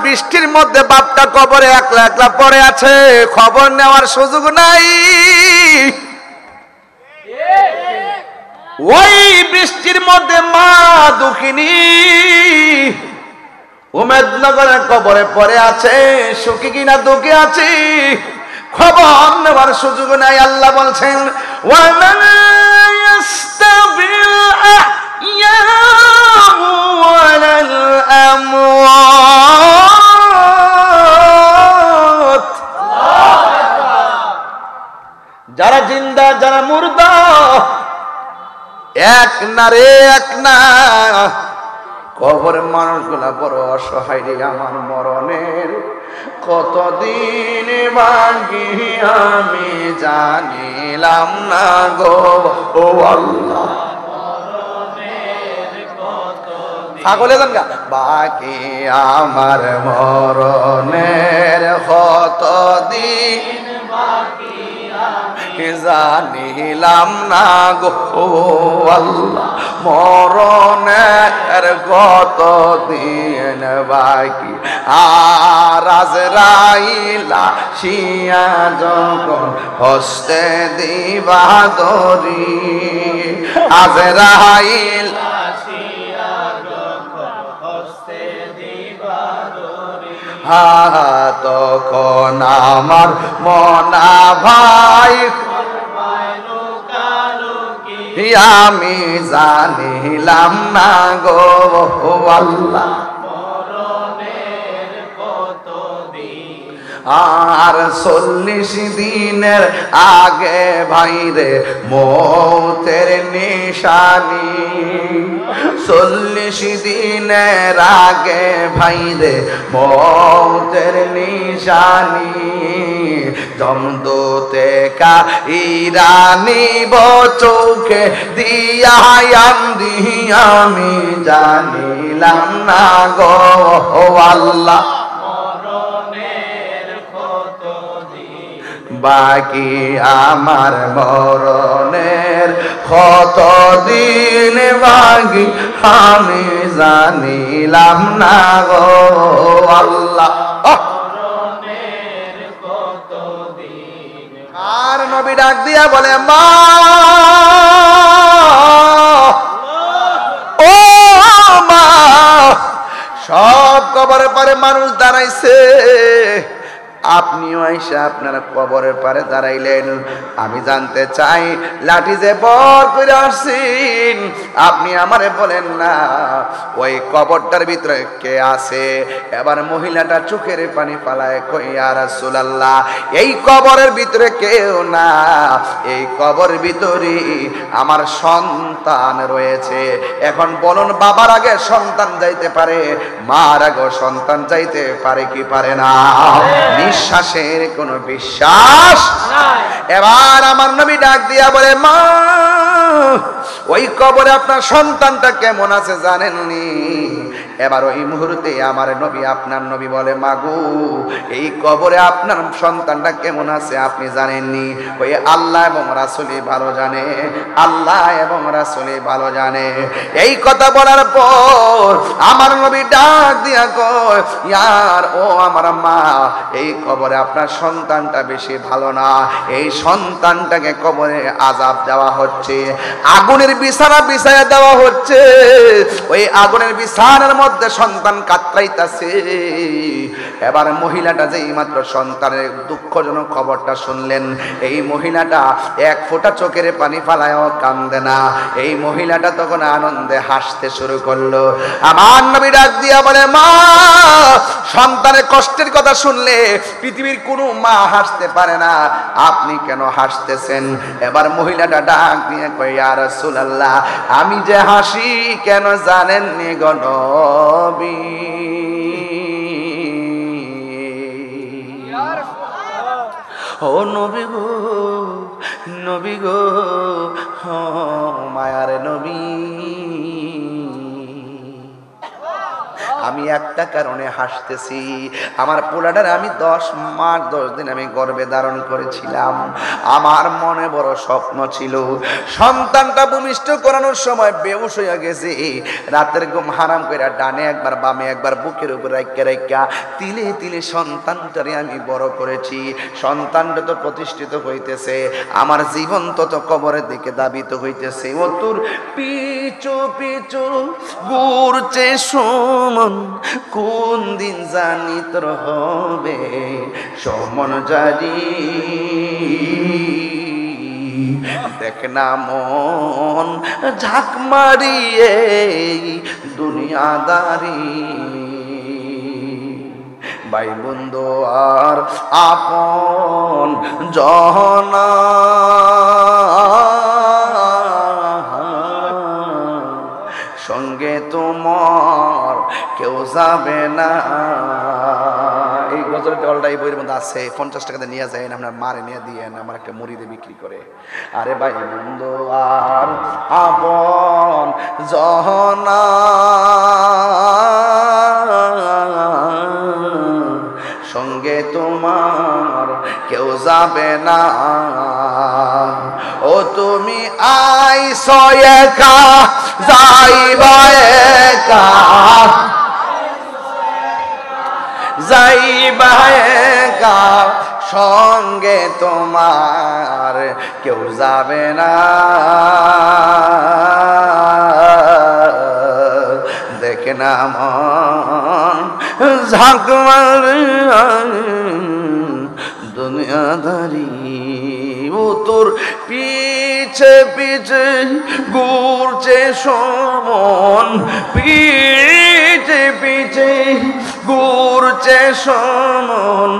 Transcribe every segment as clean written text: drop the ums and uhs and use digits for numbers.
বৃষ্টির মধ্যে বাপটা কবরে একলা একলা পড়ে আছে, খবর নেওয়ার সুযোগ নাই। ওই বৃষ্টির মধ্যে মা দুঃখিনী উমেদনগরের কবরে পড়ে আছে, সুখী কিনা দুঃখী আছে খবর নেওয়ার সুযোগ নাই। আল্লাহ বলছেন ওয়ালা ইয়াস্তাবিল আহইয়াউ ওয়ালাল আমওয়াত, যারা জিন্দা যারা মুর্দা এক না রে, এক না। কবরের মানুষগুলা বড় অসহায় রে। আমার মরণের কতদিন বাকি আমি জানিলাম না গো ও আল্লাহ। ছাগলে গা বাকি আমার মরণের কতদিন জানিলাম না গো আল্লাহ। মরণের কত দিন বাকি, আর আজরাইলা শিয়া যখন হস্তে দিবা দরি, আজরাইলা শিয়া যখন হস্তে দিবা দরি, তখন আমার মনা ভাই আমি জানিলাম না গো আল্লাহ। আর 40 দিনের আগে ভাইরে মৌতের নিশানি, 40 দিনের আগে ভাইরে মৌতের নিশানি, দমদুতে কা ইরানি চোখে দিয়া আমি জানিলাম না গো আল্লাহ। বাকি আমার মরণের কত দিন বাকি আমি জানিলাম না গো আল্লাহ। আর নবী ডাক দিয়া বলে মা ও মা, সব কবরের পারে মানুষ দাঁড়াইছে, আপনিও আইসা আপনারা কবরের পারে দাঁড়াইলেন। আমি জানতে চাই লাঠি যে বর করে আসছেন, আপনি আমারে বলেন না ওই কবরটার ভিতরে কে আছে? এবার মহিলাটা চোখের পানি ফালায় কই ইয়া রাসূলুল্লাহ, এই কবরের ভিতরে কেউ না, এই কবরের ভিতরে আমার সন্তান রয়েছে। এখন বলুন, বাবার আগে সন্তান যাইতে পারে, মার আগে সন্তান যাইতে পারে কি পারে না? নিঃশ্বাসের কোনো বিশ্বাস নাই। এবার আমার নবী ডাক দিয়া বলে মা, ওই কবরে আপনার সন্তানটা কেমন আছে জানেননি? এবার ওই মুহূর্তে আমার নবী, আপনার নবী বলে মাগো, এই কবরে আপনার সন্তানটা কেমন আছে আপনি জানেননি? ওই আল্লাহ এবং রাসূলই ভালো জানে, আল্লাহ এবং রাসূলই ভালো জানে। এই কথা বলার পর আমার নবী ডাক দিয়া কয় ইয়ার ও আমার মা, এই কবরে আপনার সন্তানটা বেশি ভালো না, এই সন্তানটাকে কবরে আযাব দেওয়া হচ্ছে, আগুনের বিছানা বিছায়া দেওয়া হচ্ছে, ওই আগুনের বিছানার মধ্যে সন্তান কাতরাইতাছে। এবার মহিলাটা যেই মাত্র সন্তানের দুঃখজনক খবরটা শুনলেন, এই মহিলাটা এক ফোঁটা চোখের পানি ফালায়ও কান্দে না, এই মহিলাটা তখন আনন্দে হাসতে শুরু করলো। আমার নবী ডাক দিয়া বলে মা, সন্তানের কষ্টের কথা শুনলে পৃথিবীর কোনো মা হাসতে পারে না, আপনি কেন হাসতেছেন? এবার মহিলাটা ডাক দিয়ে কয় ইয়া রাসূলুল্লাহ, আমি যে হাসি কেন জানেননি গো নবী? ও নবী গো, নবী গো, মায়ার নবী, আমি একটা কারণে হাসতেছি, আমার পোলাটার আমি 10 মাস 10 দিন আমি গর্ভে ধারণ করেছিলাম। আমার মনে বড় স্বপ্ন ছিল, সন্তানটা ভূমিষ্ঠ করানোর সময় বেহুশ হয়ে গেছে, রাতের ঘুম হারাম করে ডানে একবার বামে একবার বুকের উপর রাইকা রাইকা তিলে তিলে সন্তানটারে আমি বড় করেছি। সন্তানটা তো প্রতিষ্ঠিত হইতেছে, আমার জীবন তত কবরের দিকে দাবিত হইতেছে। ও তোর পিছু পিছু ঘুরছে সমন, কোন দিন জানি তোর হবে সমন জারি। দেখ না মন ঝাঁক মারিয়ে দুনিয়াদারি, ভাই বন্ধু আর আপন জনা সঙ্গে তোমার কেউ যাবে না। এই গজলের ডলটা এই বইয়ের মধ্যে আছে, 50 টাকাতে নিয়ে যায়, আপনার মারে নিয়ে দিয়ে আমার একটা মুড়িতে বিক্রি করে। আরে ভাই বন্ধু আর আপন জনা সঙ্গে তোমার কেউ যাবে না। ও তুমি আইছো একা যাইবা একা, যাইবা একা সঙ্গে তোমার কেউ যাবে না। দেখে না মন ঝাঁক মারে দুনিয়াদারি, ও তোর পিছে পিছে ঘুরছে সমন, পিছে পিছে ঘুরছে সমন,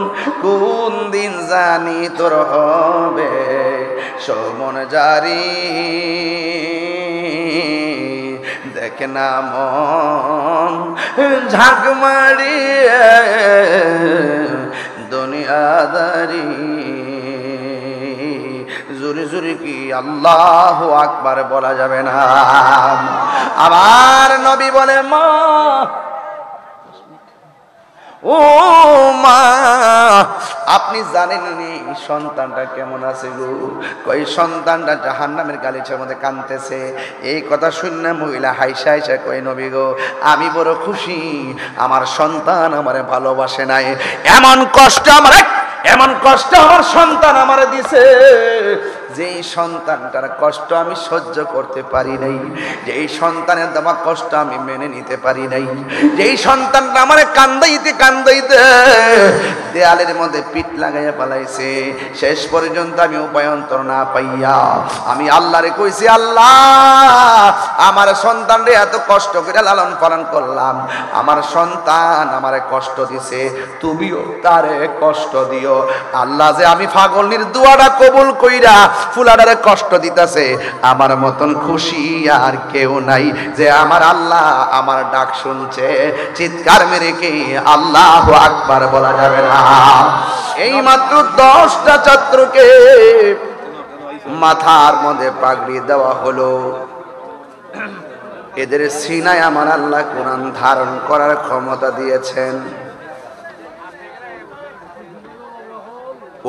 কোন দিন জানি তোর হবে সমন জারি। দেখ না মন ঝাঁক মারিয়ে দুনিয়াদারি। জোরে জোরে কি আল্লাহু আকবার বলা যাবে না? আমার নবী বলে মা, ও মা আপনি জানেন সন্তানটা কেমন আছে গো? কই সন্তানটা জাহান্নামের গালিচার মধ্যে কাঁদতেছে। এই কথা শুনে মহিলা হাইসা হাইসা কই নবী গো আমি বড় খুশি, আমার সন্তান আমারে ভালোবাসে নাই, এমন কষ্ট আমার সন্তান আমারে দিছে, যেই সন্তানটার কষ্ট আমি সহ্য করতে পারি নাই, যেই সন্তানের দেওয়া কষ্ট আমি মেনে নিতে পারি নাই, যেই সন্তানটা আমারে কান্দাইতে কান্দাইতে দেয়ালের মধ্যে পিঠ লাগাইয়া পালাইছে, শেষ পর্যন্ত আমি উপায়ন্তর না পাইয়া আমি আল্লাহরে কইছি, আল্লাহ আমার সন্তানরে এত কষ্ট করে লালন পালন করলাম, আমার সন্তান আমারে কষ্ট দিছে, তুমিও তারে কষ্ট দিও। আল্লাহ যে আমি পাগলনির দুয়াটা কবুল কইরা ফুলাডারে কষ্ট দিতেছে, আমার মতন খুশি আর কেউ নাই যে আমার আল্লাহ আমার ডাক শুনছে। চিৎকার মেরে কি আল্লাহু আকবার বলা যাবে না? এই মাত্র 10টা ছাত্রকে মাথার মধ্যে পাগড়ি দেওয়া হলো, এদের সিনায় আমার আল্লাহ কোরআন ধারণ করার ক্ষমতা দিয়েছেন।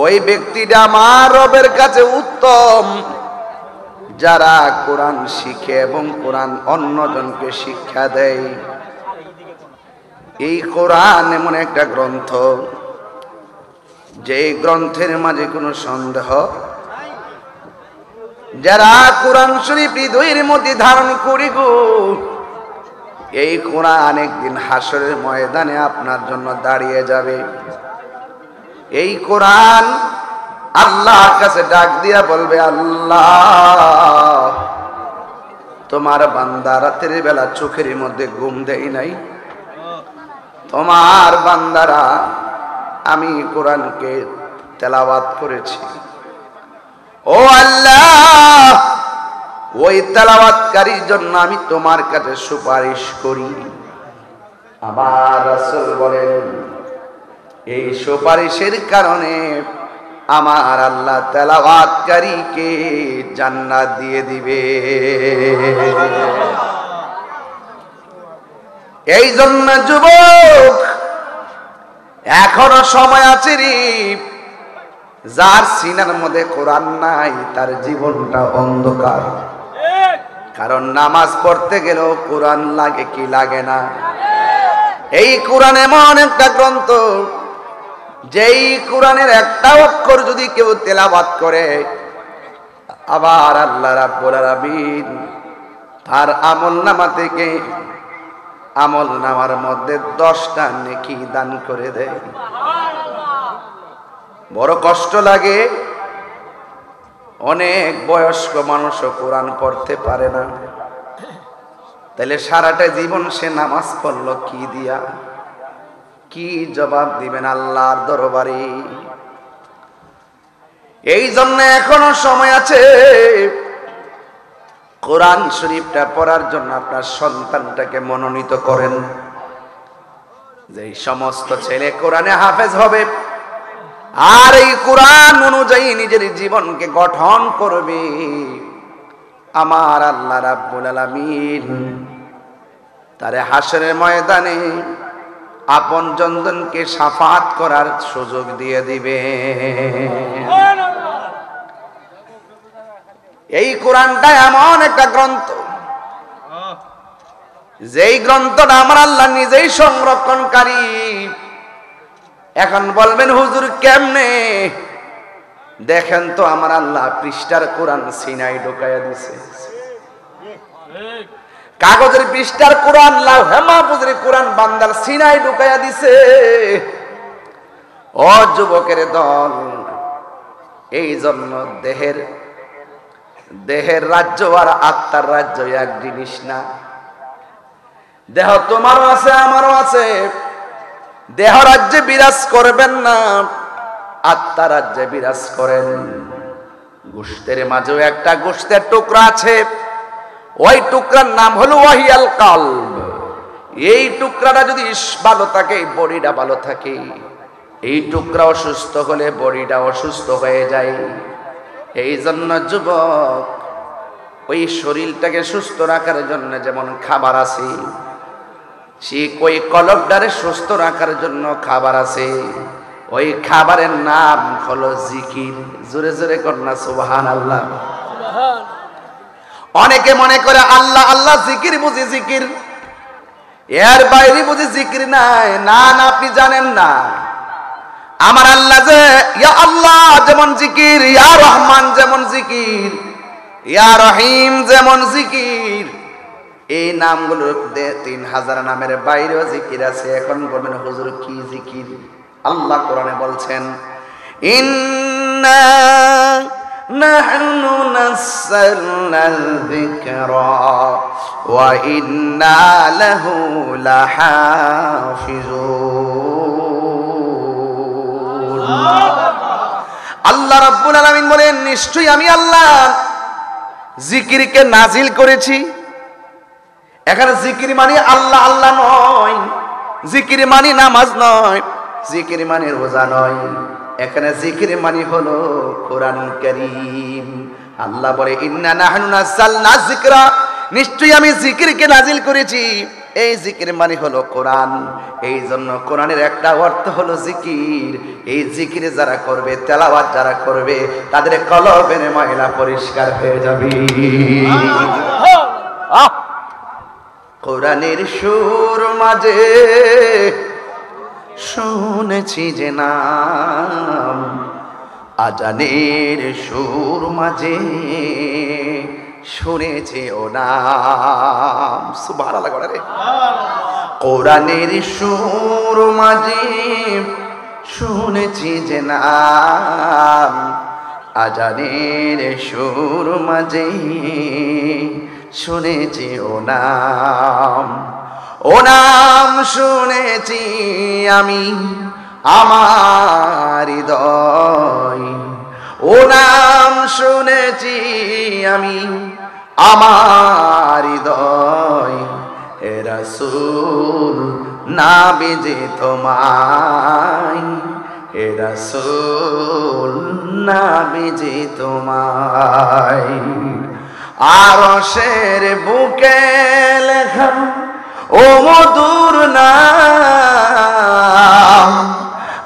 ওই ব্যক্তিটা আমার রবের কাছে উত্তম, যারা কোরআন শিখে এবং কোরআন অন্যজনকে শিক্ষা দেয়। এই কোরআন এমন একটা গ্রন্থ, যে গ্রন্থের মাঝে কোনো সন্দেহ, যারা কোরআন শরীফ হৃদয়ের মধ্যে ধারণ করি গো, এই কোরআন একদিন হাসরের ময়দানে আপনার জন্য দাঁড়িয়ে যাবে। এই কোরআন আল্লাহর কাছে ডাক দিয়া বলবে, আল্লাহ তোমার বান্দা রাতের বেলা চোখের মধ্যে ঘুম দেই নাই, তোমার বান্দারা আমি কোরআনকে তেলাওয়াত করেছি, ও আল্লাহ ওই তেলাওয়াতকারীর জন্য আমি তোমার কাছে সুপারিশ করি। আমার রাসূল বলেন, এই সুপারিশের কারণে আমার আল্লাহ তেলাওয়াতকারীকে জান্নাত দিয়ে দিবে। এই জন্য যুবক এখনো সময় আছে রে, যার সিনার মধ্যে কোরআন নাই তার জীবনটা অন্ধকার। কারণ নামাজ পড়তে গেলেও কোরআন লাগে কি লাগে না? এই কোরআন এমন একটা গ্রন্থ, যেই কোরআনের একটা অক্ষর যদি কেউ তেলাওয়াত করে, আবার আল্লাহ রাব্বুল আলামিন তার আমলনামা থেকে আমলনামার মধ্যে 10টা নেকি দান করে দেয়। বড় কষ্ট লাগে, অনেক বয়স্ক মানুষও কোরআন পড়তে পারে না, তাহলে সারাটা জীবন সে নামাজ পড়লো কি দিয়া? কি জবাব দিবেন আল্লাহর দরবারে? এই জন্য এখনো সময় আছে, কোরআন শরীফটা পড়ার জন্য আপনার সন্তানটাকে মনোনীত করেন। যে সমস্ত ছেলে কোরআনে হাফেজ হবে আর এই কোরআন অনুযায়ী নিজের জীবনকে গঠন করবে, আমার আল্লাহ রাব্বুল আলামিন তারে হাসরের ময়দানে আপন জনকে শাফাত করার সুযোগ দিয়ে দিবে। এই কোরআনটা এমন একটা গ্রন্থ, যেই গ্রন্থটা আমার আল্লাহ নিজেই সংরক্ষণকারী। এখন বলবেন হুজুর কেমনে? দেখেন তো, আমার আল্লাহ পৃষ্ঠার কোরআন সিনায় ঢুকাইয়া দিছে। কাগজের পৃষ্ঠার কোরআন, লাউহে মাহফুজের কোরআন বান্দার সিনায় ঢুকাইয়া দিছে। ও যুবকের দল, এই জন্য দেহের রাজ্য আর আত্মার রাজ্য এক জিনিস না। দেহ তোমারও আছে, আমারও আছে। দেহ রাজ্যে বিরাজ করবেন না, আত্মা রাজ্যে বিরাজ করেন। গোশতের মাঝেও একটা গোশতের টুকরা আছে, ওই টুকরার নাম হলো ওয়াহিয়াল কালব। এই টুকরাটা যদি ভালো থাকে, বডিটা ভালো থাকে। এই টুকরা অসুস্থ হলে বডিটা অসুস্থ হয়ে যায়। এই জন্য যুবক, ওই শরীরটাকে সুস্থ রাখার জন্য যেমন খাবার আছে, ঠিক ওই কলবটারে সুস্থ রাখার জন্য খাবার আছে। ওই খাবারের নাম হলো জিকির। জোরে জোরে কন্যা সুবহানাল্লাহ। অনেকে মনে করে আল্লাহ আল্লাহ জিকির বুঝি জিকির, এর বাইরে বুঝি জিকির নাই। না না, আপনি জানেন না, আমার আল্লাহ যে ইয়া আল্লাহ যেমন জিকির, ইয়া রহমান যেমন জিকির, ইয়া রহিম যেমন জিকির, এই নামগুলো 3000 নামের বাইরেও জিকির আছে। এখন বলবেন হুজুর কি জিকির? আল্লাহ কোরআনে বলছেন, ইন্না নাহনু নাযালনাল যিকরা ওয়া ইন্না লাহু লাহাফিজুন। আল্লাহ রাব্বুল আলামিন বলেন, নিশ্চয়ই আমি আল্লাহ জিকিরকে নাজিল করেছি। এখানে জিকির মানে আল্লাহ আল্লাহ নয়, জিকির মানে নামাজ নয়, জিকির মানে রোজা নয়। এখানে জিকির মানে হলো কোরআন কারীম। আল্লাহ বলে, ইন্না নাহনু নাযালনা যিকরা, নিশ্চয়ই আমি জিকিরকে নাজিল করেছি। এই জিকির মানে হলো কোরআন। এই জন্য কোরআনের একটা অর্থ হলো জিকির। এই জিকির যারা করবে, তেলাওয়াত যারা করবে, তাদের কলবের ময়লা পরিষ্কার হয়ে যাবে। কোরআনের সুর মাঝে শুনেছি যে নাম, আজানের সুর মাঝে শুনেছি ও নাম। সুবহানাল্লাহ রে। কোরআনের সুর মাঝে শুনেছি যে নাম, আজানের সুর মাঝে শুনেছি ও নাম। ও নাম শুনেছি আমি আমার হৃদয়, ও নাম শুনেছি আমি আমার হৃদয়। হে রাসূল নামে যে তোমায়, হে রাসূল নামে যে তোমায়। আরশের বুকে লেখা ও মধুর নাম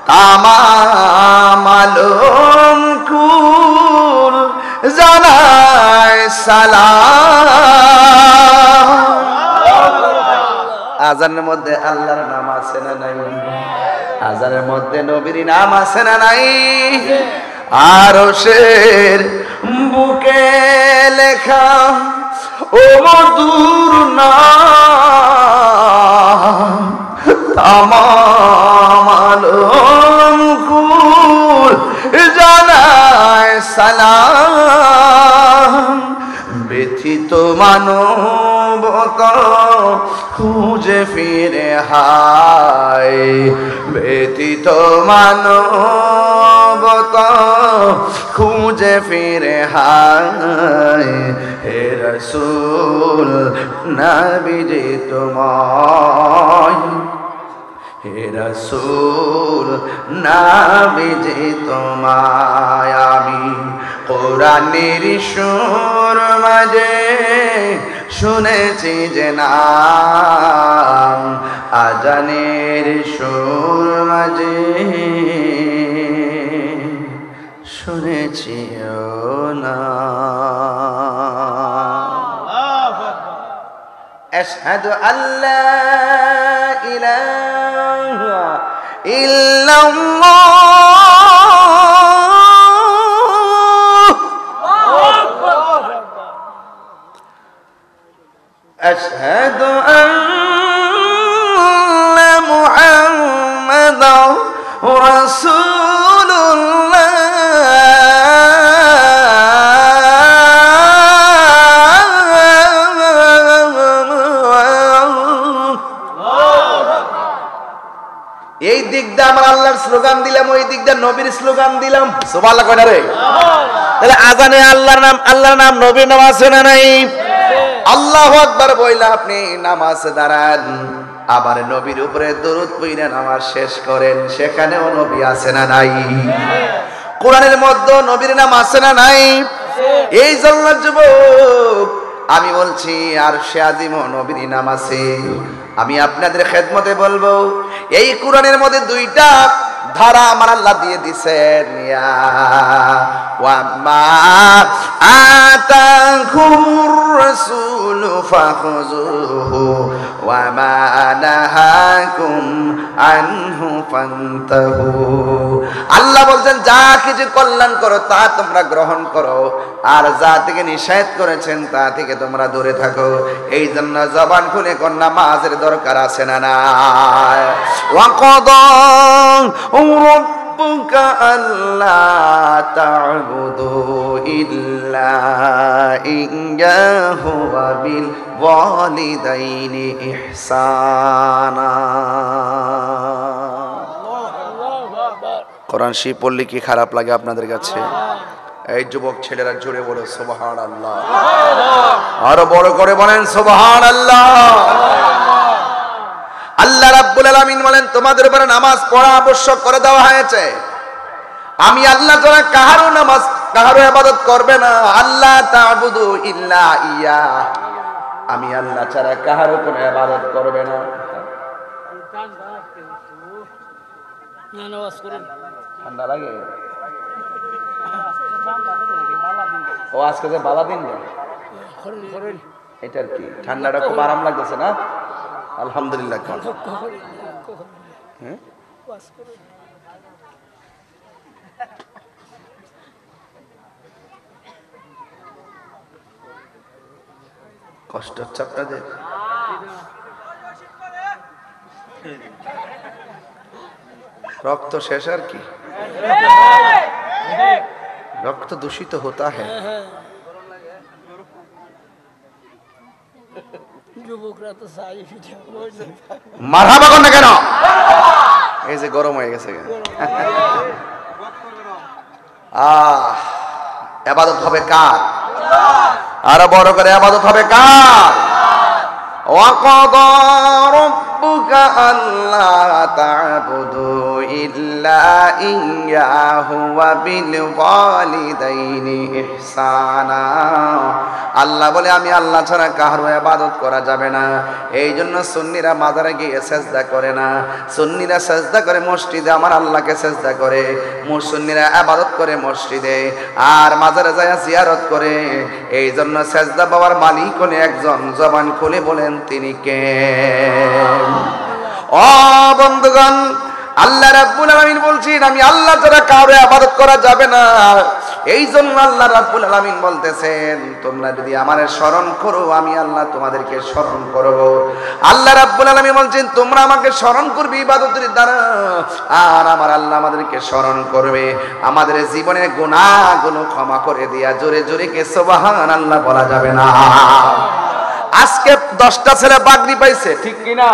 তামাম আলম কুল জানায় সালাম। আজানের মধ্যে আল্লাহর নাম আছে না নাই? আজানের মধ্যে নবীর নাম আছে না নাই? আরশের বুকে লেখা ও মধুর নাম তামাম আলম কুল জানায় সালাম। ব্যথিত মানবতা খুঁজে ফিরে হায়, ব্যথিত মানবতা খুঁজে ফিরে হায়। হে রাসূল নবীজি তোমায়, হে রাসূল নবীজি তোমায় আমি কোরআনের সুর মাঝে শুনেছি যে নাম, আজানের সুর মাঝে শুনেছি ও নাম। আশহাদু আল্লা ইলাহা ইল্লাল্লাহ আশহাদু আন্না মুহাম্মাদার রাসূলুল্লাহ। এই দিক দিয়ে আমরা আল্লাহর স্লোগান দিলাম, ওই দিক দিয়ে নবীর স্লোগান দিলাম। সুবহানাল্লাহ কয়টা রে? তাহলে আজানে আল্লাহর নাম নবীর নাম আছে না নাই? আল্লাহু আকবার বইলা আপনি নামাজে দাঁড়ান, আবার নবীর উপরে দরুদ পড়ে নামাজ শেষ করেন, সেখানেও নবী আছে না নাই? কোরআনের মধ্যে নবীর নাম আছে না নাই? এই জন্য যুবক আমি বলছি আরশে আজিম নবীর নাম আছে। আমি আপনাদের খেদমতে বলবো, এই কোরআনের মধ্যে দুইটা ধারা আমার আল্লাহ দিয়ে দিছেন। ইয়া ওয়া মা আতাকুর রাসূল ফাখুযুহু ওয়া মা নাহাকুম আনহু ফান্তাহু। আল্লাহ বলছেন যা কিছু কল্যাণ করো তা তোমরা গ্রহণ করো, আর যা থেকে নিষেধ করেছেন তা থেকে তোমরা দূরে থাকো। এই জন্য জবান খুলে কোন নামাজের দরকার আছে না নাই? ওয়া কাদা রাব্বুকা আল্লা তা'বুদু ইল্লা ইয়্যাহু ওয়া বিল ওয়ালিদাইনি ইহসানা। কোরআন শরীফ পড়লে কি খারাপ লাগে আপনাদের কাছে? এই যুবক ছেলেরা জোরে বলে সুবহানাল্লাহ, আরো বড় করে বলেন সুবহানাল্লাহ। আল্লাহ রাব্বুল আলামিন বলেন তোমাদের উপরে নামাজ পড়া আবশ্যক করে দেওয়া হয়েছে। আমি আল্লাহ ছাড়া কাহারও ইবাদত করবে না। আল্লাহ তা'বুদু ইল্লা ইয়া, আমি আল্লাহ ছাড়া কাহারও কোনো ইবাদত করবে না। ঠান্ডা লাগে? ও আজকে যে বালা দিন, এটার কি ঠান্ডাটা খুব আরাম লাগতেছে না? আলহামদুলিল্লাহ। কষ্ট হচ্ছে আপনাদের? রক্ত শেষ আর কি, রক্ত দূষিত হতা হ্যাঁ। মারহাবা কর না কেন? এই যে গরম হয়ে গেছে। ইবাদত হবে কার? আরো বড় করে ইবাদত হবে কার? ওয়া কাদা রাব্বুকা আল্লা তা'বুদু ইল্লা ইয়্যাহু ওয়া বিল ওয়ালিদাইনি ইহসানা। আল্লাহ বলে আমি আল্লাহ ছাড়া কারো ইবাদত করা যাবে না। এই জন্য সুন্নিরা মাজারে গিয়ে সেজদা করে না, সুন্নিরা সেজদা করে মসজিদে আমার আল্লাহকে সেজদা করে, সুন্নিরা ইবাদত করে মসজিদে, আর মাজারে যায় জিয়ারত করে। এই জন্য সেজদা পাওয়ার মালিক হলেন একজন, জবান খুলে বলেন তিনি কে? ও বন্ধুগণ, আল্লাহ রাব্বুল আলামিন বলছেন আমি আল্লাহ ছাড়া কারো ইবাদত করা যাবে না। এই জন্য আল্লাহ রাব্বুল আলামিন বলতেছেন তোমরা যদি আমারে স্মরণ করো আমি আল্লাহ তোমাদেরকে স্মরণ করব। আল্লাহ রাব্বুল আলামিন বলছেন তোমরা আমাকে স্মরণ করবে ইবাদতের দ্বারা, আর আমার আল্লাহ আমাদেরকে স্মরণ করবে, আমাদের জীবনের গুনাহগুলো ক্ষমা করে দিয়া জোরে জোরে কে সুবহানাল্লাহ বলা যাবে না। আজকে 10টা ছেলে পাগড়ি পাইছে, ঠিক কিনা?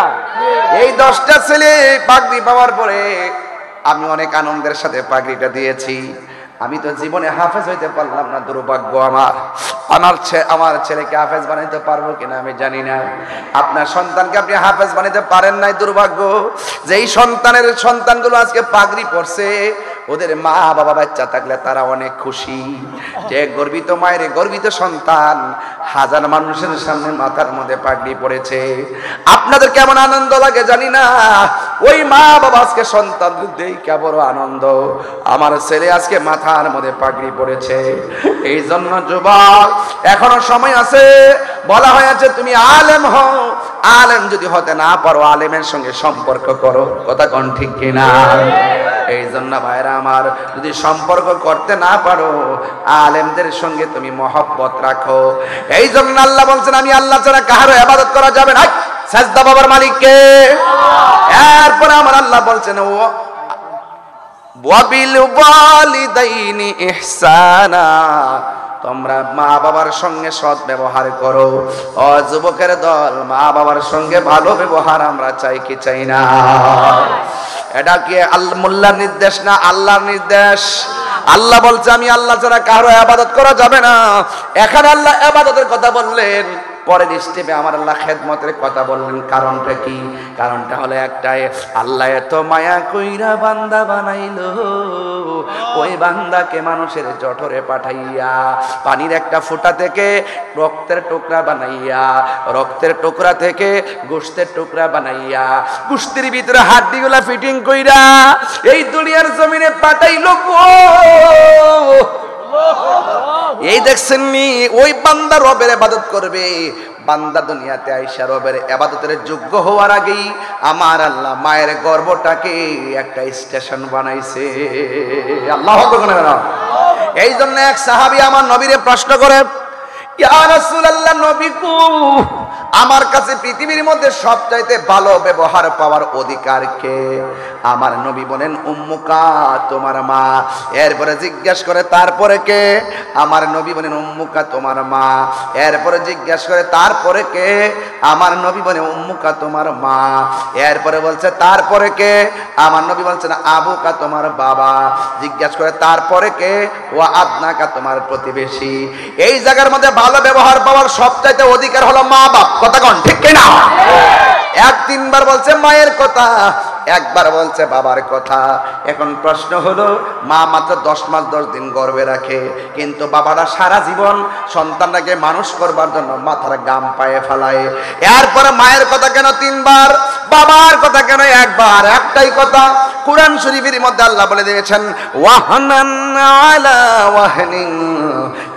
এই 10টা ছেলে পাগড়ি পাওয়ার পরে আমি অনেক আনন্দের সাথে পাগড়িটা দিয়েছি। আমি তো জীবনে হাফেজ হইতে পারলাম না, দুর্ভাগ্য আমার। আমার ছেলেকে হাফেজ বানাইতে পারবো কিনা আমি জানি না। আপনার সন্তানকে আপনি হাফেজ বানাইতে পারেন নাই, দুর্ভাগ্য। যেই সন্তানগুলো আজকে পাগড়ি পড়ছে ওদের মা বাবা বাচ্চা থাকলে তারা অনেক খুশি যে গর্বিত মায়ের গর্বিত সন্তান হাজার মানুষের সামনে মাথার মধ্যে পাগড়ি পড়েছে। আপনাদের কেমন আনন্দ লাগে জানি না, ওই মা বাবা আজকে সন্তান দেখে বড় আনন্দ, আমার ছেলে আজকে মাথার মধ্যে পাগড়ি পড়েছে। এই জন্য যুবক এখনো সময় আছে, বলা হয়েছে তুমি আলেম হও, আলেম যদি হতে না পারো আলেমের সঙ্গে সম্পর্ক করো, কথা কোন ঠিক কিনা? এই জন্য ভাইরা আমার, যদি সম্পর্ক করতে না পারো আলেমদের সঙ্গে তুমি মহব্বত রাখো। এই জন্য আল্লাহ বলছেন আমি আল্লাহ ছাড়া কারো ইবাদত করা যাবে না। সাজদা বাবার মালিক কে? এরপর আমার আল্লাহ বলছেন ওয়া বিল ওয়ালিদাইনি ইহসানা, তোমরা মা বাবার সঙ্গে সৎ ব্যবহার করো। ও যুবকের দল, মা বাবার সঙ্গে ভালো ব্যবহার আমরা চাই কি চাই না? এটা কি মোল্লার নির্দেশ না আল্লাহর নির্দেশ? আল্লাহ বলছে আমি আল্লাহ ছাড়া কারো ইবাদত করা যাবে না। এখানে আল্লাহ ইবাদতের কথা বললেন, পরের স্টেপে আমার আল্লাহ খেদমতের কথা বললেন। কারণটা কি? কারণটা হলো একটাই, আল্লাহ এত মায়া কইরা বান্দা বানাইলো, ওই বান্দাকে মানুষের জঠরে পাঠাইয়া পানির একটা ফোঁটা থেকে রক্তের টুকরা বানাইয়া, রক্তের টুকরা থেকে গোশতের টুকরা বানাইয়া, গোশতের ভিতরে হাড্ডিগুলা ফিটিং কইরা এই দুনিয়ার জমিনে পাঠাইলো। এই দেখছেন নি, ওই বান্দা রবের ইবাদত করবে। বান্দা দুনিয়াতে আইসা রবের ইবাদতের যোগ্য হওয়ার আগেই আমার আল্লাহ মায়ের গর্ভটাকে একটা স্টেশন বানাইছে। আল্লাহু আকবার। এই জন্য এক সাহাবী আমার নবীরে প্রশ্ন করে, ইয়া রাসূলুল্লাহ, নবী কো আমার কাছে পৃথিবীর মধ্যে সবচাইতে ভালো ব্যবহার পাওয়ার অধিকার কে? আমার নবী বলেন উম্মুকা, তোমার মা। এরপরে জিজ্ঞাসা করে তারপরে কে? আমার নবী বলেন উম্মুকা, তোমার মা। এরপরে জিজ্ঞাসা করে তারপরে কে? আমার নবী বলেন উম্মুকা, তোমার মা। এরপরে বলছে তারপরে কে? আমার নবী বলছেন আবুকা, তোমার বাবা। জিজ্ঞাসা করে তারপরে কে? ওয়া আদনাকা, তোমার প্রতিবেশী। এই জায়গার মধ্যে ভালো ব্যবহার পাওয়ার সবচাইতে অধিকার হলো মা বাপ, কথা কোন ঠিক কিনা? এক তিনবার বলছে মায়ের কথা, একবার বলছে বাবার কথা। এখন প্রশ্ন হলো, মা মাত্র 10 মাস 10 দিন গর্ভে রাখে, কিন্তু বাবারা সারা জীবন সন্তানটাকে মানুষ করবার জন্য মাথার গাম পায়ে ফেলায়। এরপরে মায়ের কথা কেন 3 বার, বাবার কথা কেন 1 বার? একটাই কথা, কুরআন শরীফের মধ্যে আল্লাহ বলে দিয়েছেন ওয়াহানান আলা ওয়াহনিন।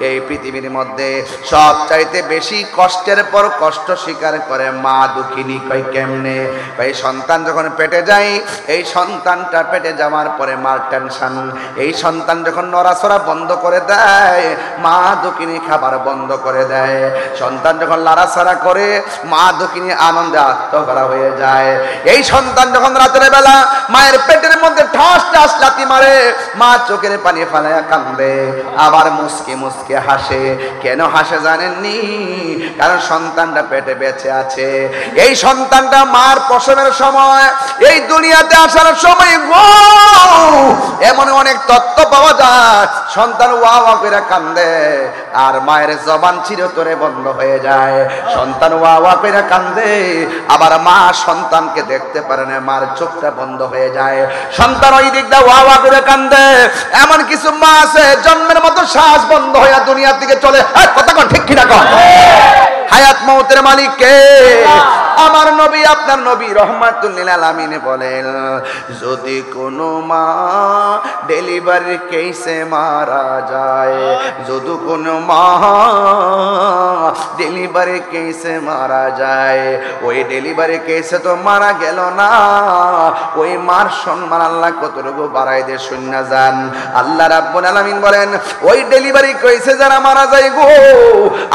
এই পৃথিবীর মধ্যে সবচাইতে বেশি কষ্টের পর কষ্ট স্বীকার করে মা। দুঃখিনী কই কেমনে? ভাই সন্তান যখন পেটে যায়, এই সন্তানটা পেটে যাওয়ার পরে মার টেনশন। এই সন্তান যখন নড়াচড়া বন্ধ করে দেয়, মা দুঃখিনী খাবার বন্ধ করে দেয়। সন্তান যখন লড়াচড়া করে, মা দুঃখিনী আনন্দে আত্মহারা হয়ে যায়। এই সন্তান যখন রাতের বেলা মায়ের পেটের মধ্যে ঠাস ঠাস লাথি মারে, মা চোখের পানি ফালাইয়া কান্দে, আবার মুসকে মুসকে হাসে। কেন হাসে জানেননি? কারণ সন্তানটা পেটে বেঁচে আছে। এই সন্তানটা মার প্রসবের সময়, এই দুনিয়াতে আসার সময় গো এমন অনেক তত্ত্ব পাওয়া যায় সন্তান ওয়া ওয়া করে কান্দে আর মায়ের জবান চিরতরে বন্ধ হয়ে যায়। সন্তান ওয়া ওয়া করে কান্দে আবার মা সন্তানকে দেখতে পারে না, মার চোখটা বন্ধ হয়ে যায়। সন্তান ওই দিকটা ওয়া ওয়া করে কান্দে। এমন কিছু মা আছে জন্মের মতো শ্বাস বন্ধ হয়ে দুনিয়ার দিকে চলে। কথা কোন ঠিক কিনা কোন? হায়াত মৌতের মালিক কে? আমার নবী আপনার নবী রহমাতুল লিল আলামিন বলেন, যদি কোনো মা ডেলিভারি কেসে মারা যায়, যদি কোনো মা ডেলিভারি কেসে মারা যায়, ওই ডেলিভারি কেসে তো মারা গেল না, ওই মার সম্মান আল্লাহ কতটুকু বাড়াই দিয়ে শূন্য যান। আল্লাহ রাব্বুল আলামিন বলেন, ওই ডেলিভারি কেসে যারা মারা যায় গো,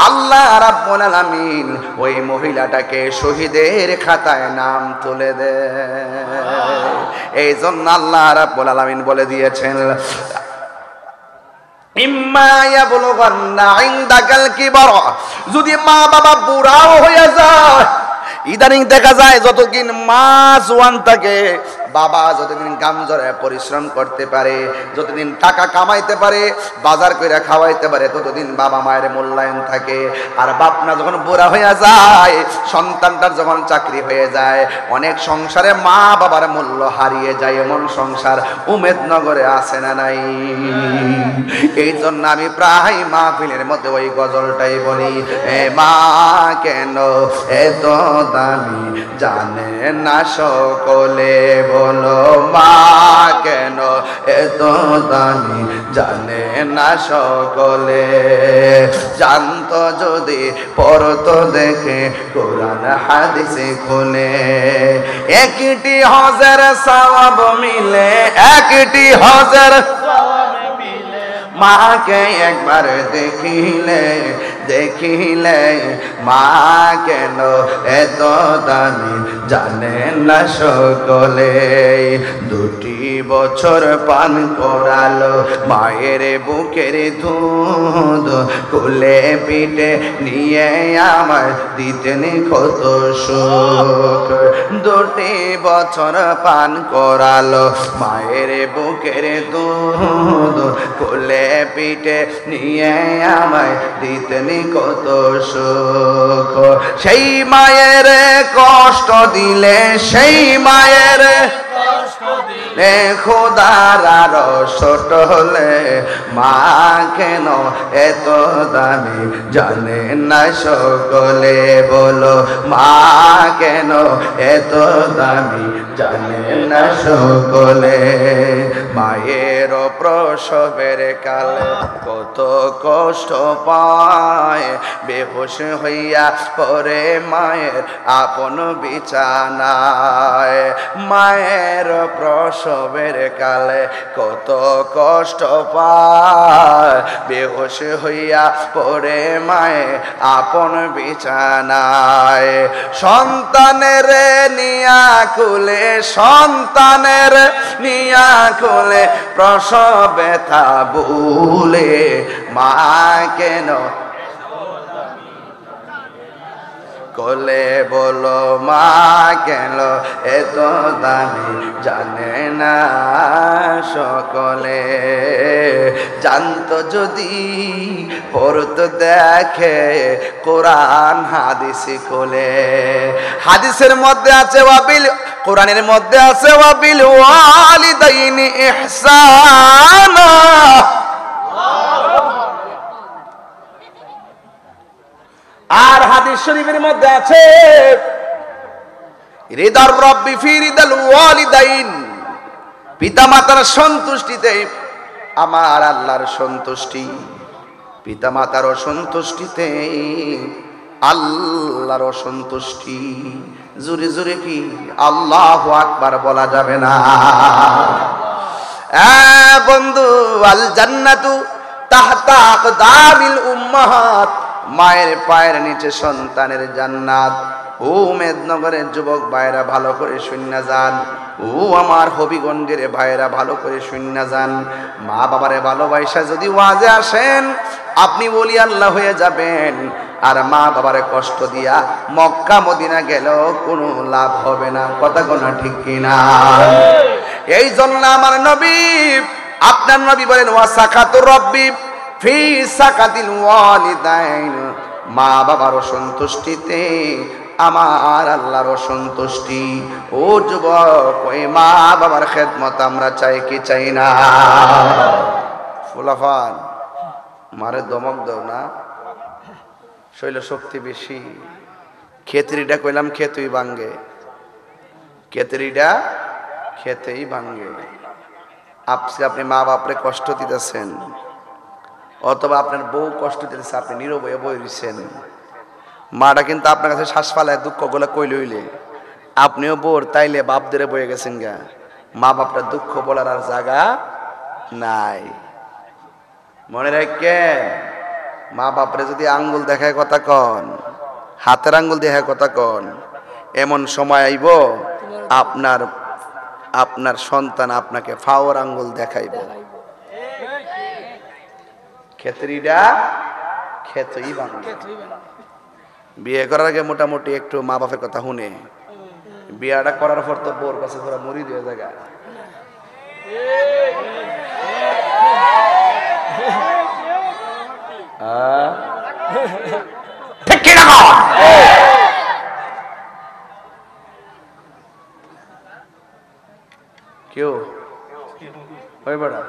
আল্লাহ রাব্বুল আলামিন ওই মহিলাটাকে শহীদের খাতায় নাম তুলে দেয়। এই জন্য আল্লাহ রাব্বুল আলামিন বলে দিয়েছেন, ইম্মা ইয়াবলুগান্না ইনদাকাল কিবার, যদি মা বাবা বুড়াও হয়ে যায়। ইদানিং দেখা যায় যতদিন মা জোয়ান থাকে, বাবা যতদিন গামজরে পরিশ্রম করতে পারে, যতদিন টাকা কামাইতে পারে, বাজার করে খাওয়াইতে পারে, ততদিন বাবা মায়ের মূল্যায়ন থাকে। আর বাপনা যখন বুড়া হয়ে যায়, সন্তানটার যখন চাকরি হয়ে যায়, অনেক সংসারে মা বাবার মূল্য হারিয়ে যায়। এমন সংসার উমেদনগরে আছে না নাই? এই জন্য আমি প্রায় মাহফিলের মধ্যে ওই গজলটাই বলি, এ মা কেন এত দামি জানে না সকলে, বলো মা কেন এত দামি জানে না সকলে। জানতো যদি পড়তো দেখে কোরআন হাদিসে খুলে, একটি হজের সওয়াব মিলে, একটি হজের মাকে একবার দেখিলে, দেখিলে মা কেন এত দামি জানে না সকলে। 2 বছর পান করালো মায়ের বুকের দুধ, কোলে পিঠে নিয়ে আমার দিতেন কত সুখ। 2 বছর পান করালো মায়ের বুকের দুধ, কোলে পিঠে নিয়ে আমায় দিতেন কত সুখ। সেই মায়ের কষ্ট দিলে, সেই মায়ের কষ্ট দিলে খোদার আরো ছোট হলে, মা কেন এত দামি জানে না সকলে, বলো মা কেন এত দামি জানে না সকলে। মায়ের প্রসবের কালে কত কষ্ট পায়, বেহুশ হইয়া পরে মায়ের আপন বিছানায়। মায়ের প্রসবের কালে কত কষ্ট পায়, বেহুশ হইয়া পরে মায়ের আপন বিছানায়। সন্তানের নিয়া কুলে, সন্তানের নিয়া কুলে প্রসব ব্যথা ভুলে, মা কেন কোলে, বলো মা কেন এত দামি জানে না সকলে। জানতো যদি পড়তো দেখে কোরআন হাদিস কোলে। হাদিসের মধ্যে আছে ওয়াবিল, কোরআনের মধ্যে আছে ওয়াবিল ওয়ালিদাইনি ইহসানা। আর হাদিস শরীফের মধ্যে আছে রিদার রব্বি ফি রিদাল ওয়ালিদাইন, পিতামাতার সন্তুষ্টিতে আমার আল্লাহর সন্তুষ্টি, পিতামাতার সন্তুষ্টিতে আল্লাহর সন্তুষ্টি। জোরে জোরে কি আল্লাহু আকবার বলা যাবে না? বন্ধু, আল জান্নাতু তাহতা আকদামিল উম্মাহাত, মায়ের পায়ের নিচে সন্তানের জান্নাত। ও মেদনগরের যুবক ভাইরা ভালো করে শুননা যান, ও আমার হবিগঞ্জের ভাইরা ভালো করে শুননা যান। মা বাবারে ভালোবাসা যদি ওয়াজে আসেন, আপনি বলি আল্লাহ হয়ে যাবেন। আর মা বাবারে কষ্ট দিয়া মক্কা মদিনা গেলেও কোনো লাভ হবে না। কথা কোনা ঠিক কিনা? এই জন্য আমার নবী আপনার নবী বলেন ওয়া সাকাতুর রব্বি ফি সাকাতিল ওয়ালিদাইন, মা বাবার অসন্তুষ্টিতে আমার আল্লাহর অসন্তুষ্টি। ও যুবক, ওই মা বাবার খেদমত আমরা চাই কি চাই না? ফুলাফান মারে দমক দাও না, শৈল শক্তি বেশি। খেতরিটা কইলাম খেতুই ভাঙ্গে, খেতরিটা খেতেই ভাঙ্গে। আপনি মা বাপরে কষ্ট দিতেছেন, অথবা আপনার বউ কষ্ট দিতেছে, আপনি নীরব হয়ে বই রইছেন। মাটা কিন্তু আপনার কাছে শ্বাস ফালায় দুঃখ গুলা কইলে হইলে আপনিও বোর, তাইলে বাপ ধরে বয়ে গেছেন গা। মা বাপটা দুঃখ বলার আর জায়গা নাই। মনে রাখেন, মা বাপরে যদি আঙ্গুল দেখায় কথা কন, হাতের আঙ্গুল দেখায় কথা কন, এমন সময় আইব আপনার সন্তান আপনাকে ফাওয়ার আঙ্গুল দেখাইব। খেতরিটা খেতই ভাঙবে। বিয়ে করার আগে মোটামুটি একটু মা বাপের কথা শুনে, বিয়াটা করার পর তো বোর কাছে পুরো মুড়ি দিয়ে জায়গা। কেউ ওই বেড়া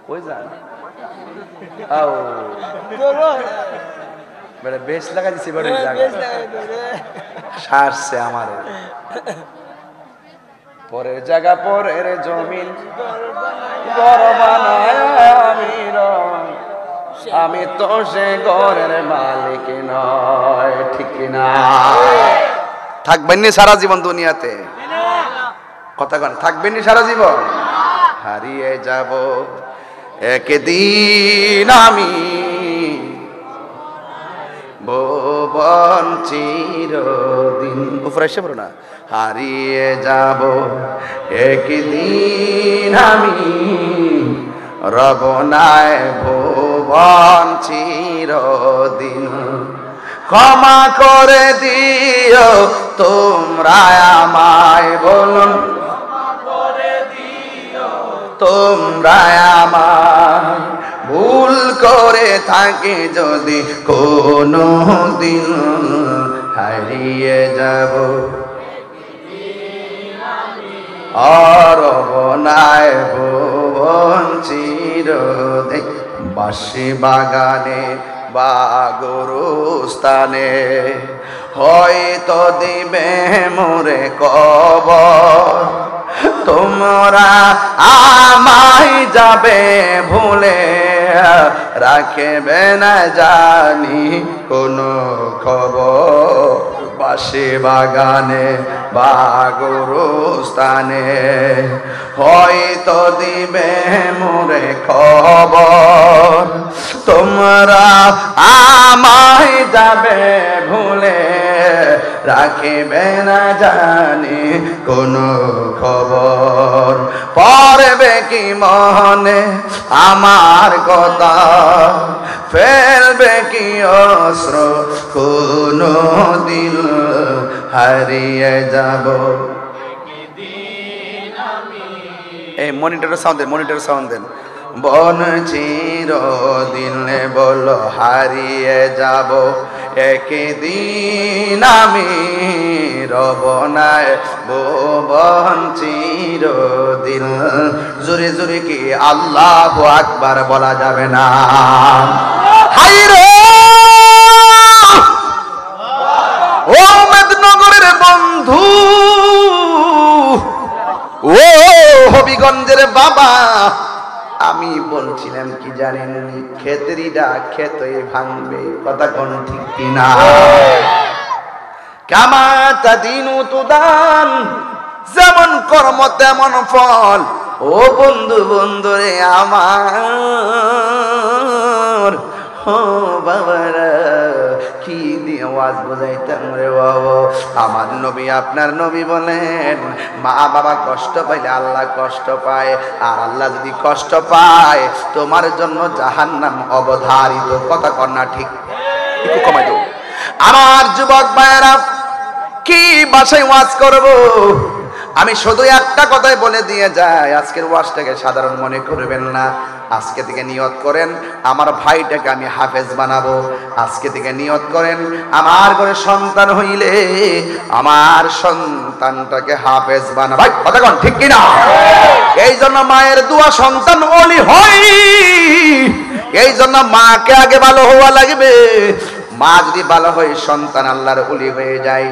কই যান? আও বেড়া বেশ লাগা দিছি, বেড়া সারছে আমার পরের জায়গা পরের জমিন ঘর বানায় আমি তো সে ঘরের মালিক নয়, ঠিক না? থাকবেন নি সারা জীবন দুনিয়াতে? কথা কন, থাকবেন নি সারা জীবন? হারিয়ে যাব একদিন আমি ভুবন চিরদিন। উপরে এসে পড়ো না। হারিয়ে যাব একদিন আমি রবনায় ভুবন চিরদিন। ক্ষমা করে দিও তোমরা আমায়, বলুন তোমরা আমায়, ভুল করে থাকে যদি কোনো দিন হারিয়ে যাব অরবনায় ভুবন চিরদিন। বাঁশি বাগানে বা গরুস্থানে হয়তো দিবে মোরে কবর, তোমরা আমায় যাবে ভুলে রাখবে না জানি কোনো খবর। বাঁশি বাগানে বা গরুস্থানে হয়তো দিবে মোরে খবর, তোমরা আমায় যাবে ভুলে রাখিবে না জানি কোনো খবর। পড়বে কি মনে আমার কথা, ফেলবে কি অস্ত্র কোনো দিন হারিয়ে যাব। এই মনিটরের সাউন্ড দেন, মনিটরের সাউন্ড দেন। বন চিরদিন বল হারিয়ে যাব একদিন আমি রবনায় ভুবন চিরদিন। জোরে জোরে কি আল্লাহু আকবার বলা যাবে না? হাই রে ও মেদনগরের বন্ধু, ও হবিগঞ্জের বাবা, আমি বলছিলাম কি জানেন, খেতরিটা খেতই ভাঙবে। কথা কোন ঠিক কিনা? কামা তাদিনু তুদান, যেমন কর্ম তেমন ফল। ও বন্ধু বন্ধুরে আমার, ও বাবারা কি দিয়ে ওয়াজ বোঝাইতাম রে বাবা। আমার নবী আপনার নবী বলেন, মা বাবা কষ্ট পাইলে আল্লাহ কষ্ট পায়, আর আল্লাহ যদি কষ্ট পায় তোমার জন্য জাহান্নাম অবধারিত। কথা কর না ঠিক? একটু কমাই দাও। আমার যুবক ভাইয়েরা, কি ভাষায় ওয়াজ করব? আমি শুধু একটা কথাই বলে দিয়ে যাই, আজকের ওয়াজটাকে সাধারণ মনে করবেন না। আজকে থেকে নিয়ত করেন আমার ভাইটাকে আমি হাফেজ বানাবো। আজকে থেকে নিয়ত করেন আমার ঘরে সন্তান হইলে আমার সন্তানটাকে হাফেজ বানাবো। ভাই কথা কোন ঠিক কিনা? এই জন্য মায়ের দোয়া সন্তান ওলি হয়, এই জন্য মাকে আগে ভালো হওয়া লাগবে। মা যদি ভালো হয় সন্তান আল্লাহর ওলি হয়ে যায়।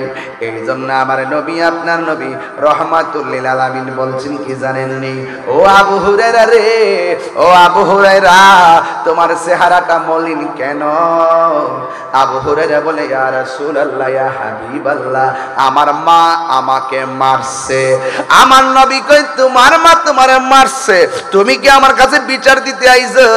এই জন্য আমার নবী আপনার নবী রহমাতুল লিল আলামিন বলছেন কি জানেননি? ও আবু হুরায়রা রে, ও আবু হুরায়রা, তোমার চেহারাটা মলিন কেন? আবু হুরায়রা বলে, ইয়া রাসূলুল্লাহ, ইয়া হাবিবাল্লাহ, আমার মা আমাকে মারছে। আমার নবী কই, তোমার মা তোমারে মারছে? তুমি কি আমার কাছে বিচার দিতে আইছো?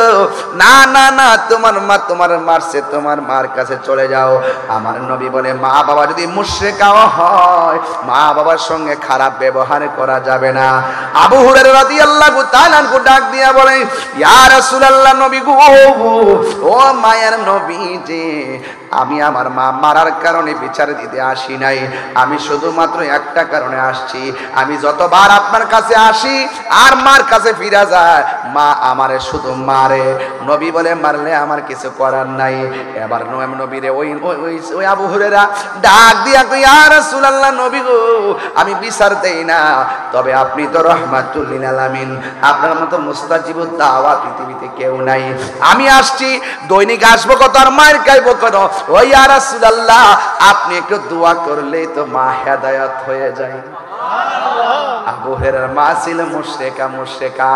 না না না, তোমার মা তোমার মারছে, তোমার মার কাছে চলে যাও। আমার নবী বলে, মা বাবা যদি মুশরিকাও হয়, মা বাবার সঙ্গে খারাপ ব্যবহার করা যাবে না। আবু হুরায়রা রাদিয়াল্লাহু তাআলা আনহু ডাক দিয়া বলে, ইয়া রাসূলুল্লাহ, নবী গো, ও মায়ের নবী যে, আমি আমার মা মারার কারণে বিচার দিতে আসি নাই, আমি শুধুমাত্র একটা কারণে আসছি। আমি যতবার আপনার কাছে আসি আর মার কাছে ফিরা যায়, মা আমারে শুধু মারে। নবী বলে, মারলে আমার কিছু করার নাই। এবার নবীরে ওই আবু হুরায়রা ডাক দিয়া কই, ইয়া রাসূলুল্লাহ, নবী গো, আমি বিচার দেই না, তবে আপনি তো রাহমাতুল লিল আলামিন, আপনার মতো মুস্তাজিবুদ দাওয়া পৃথিবীতে কেউ নাই। আমি আসছি, দৈনিক আসবো কত আর মায়ের খাইবো কত। ও ইয়া রাসূলুল্লাহ, আপনি একটু দোয়া করলেই তো মা হেদায়েত হয়ে যায়। আবু হুরায়রার মা ছিল মুশরিকা।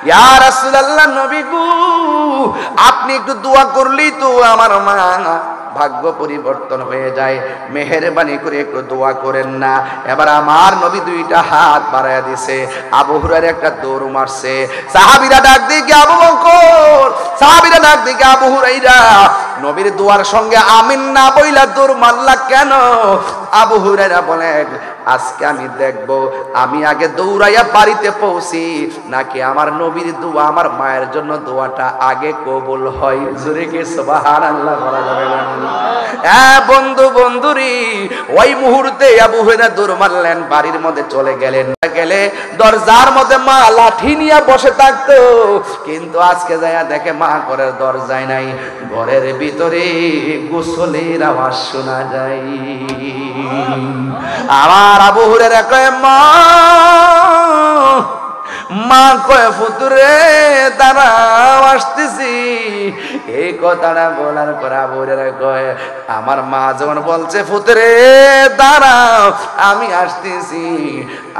ইয়া রাসূলুল্লাহ, নবী গো, আপনি একটু দোয়া করলেই তো আমার মা ভাগ্য পরিবর্তন হয়ে যায়, মেহেরবানি করে একটু দোয়া করেন না। এবার আমার নবী দুইটা হাত বাড়ায়া দিছে, আবু হুরায়রা একটা দৌড় মারছে। সাহাবীরা ডাক দিকে আবু বকর, সাহাবীরা ডাক দিকে আবু হুরায়রা, নবীর দোয়ার সঙ্গে আমিন না বইলা দৌড় মারলা কেন? আবু হুরায়রা বলেন, আজকে আমি দেখব আমি আগে দৌড়াইয়া বাড়িতে পৌঁছি নাকি আমার নবীর দোয়া, আমার মায়ের জন্য দোয়াটা আগে কবুল হয়। জোরে কি সুবহানাল্লাহ বলা যাবে না? হ্যাঁ বন্ধু, বন্ধুরি, ওই মুহূর্তে আবু হুরায়রা দৌড় মারলেন, বাড়ির মধ্যে চলে গেলেন। গেলে দরজার মধ্যে মা লাঠি নিয়ে বসে থাকতো, কিন্তু আজকে যাইয়া দেখে মা ঘরের দরজায় নাই, ঘরের ভিতরে গোসলের আওয়াজ শোনা যায়। আমার আবু হুরায়রা কয়, মা কয়, ফুতুরে দাঁড়াও আসতেছি। এই কথাটা বলার পর আবু হুরায়রা কয়, আমার মা যখন বলছে ফুতুরে দাঁড়াও আমি আসতেছি,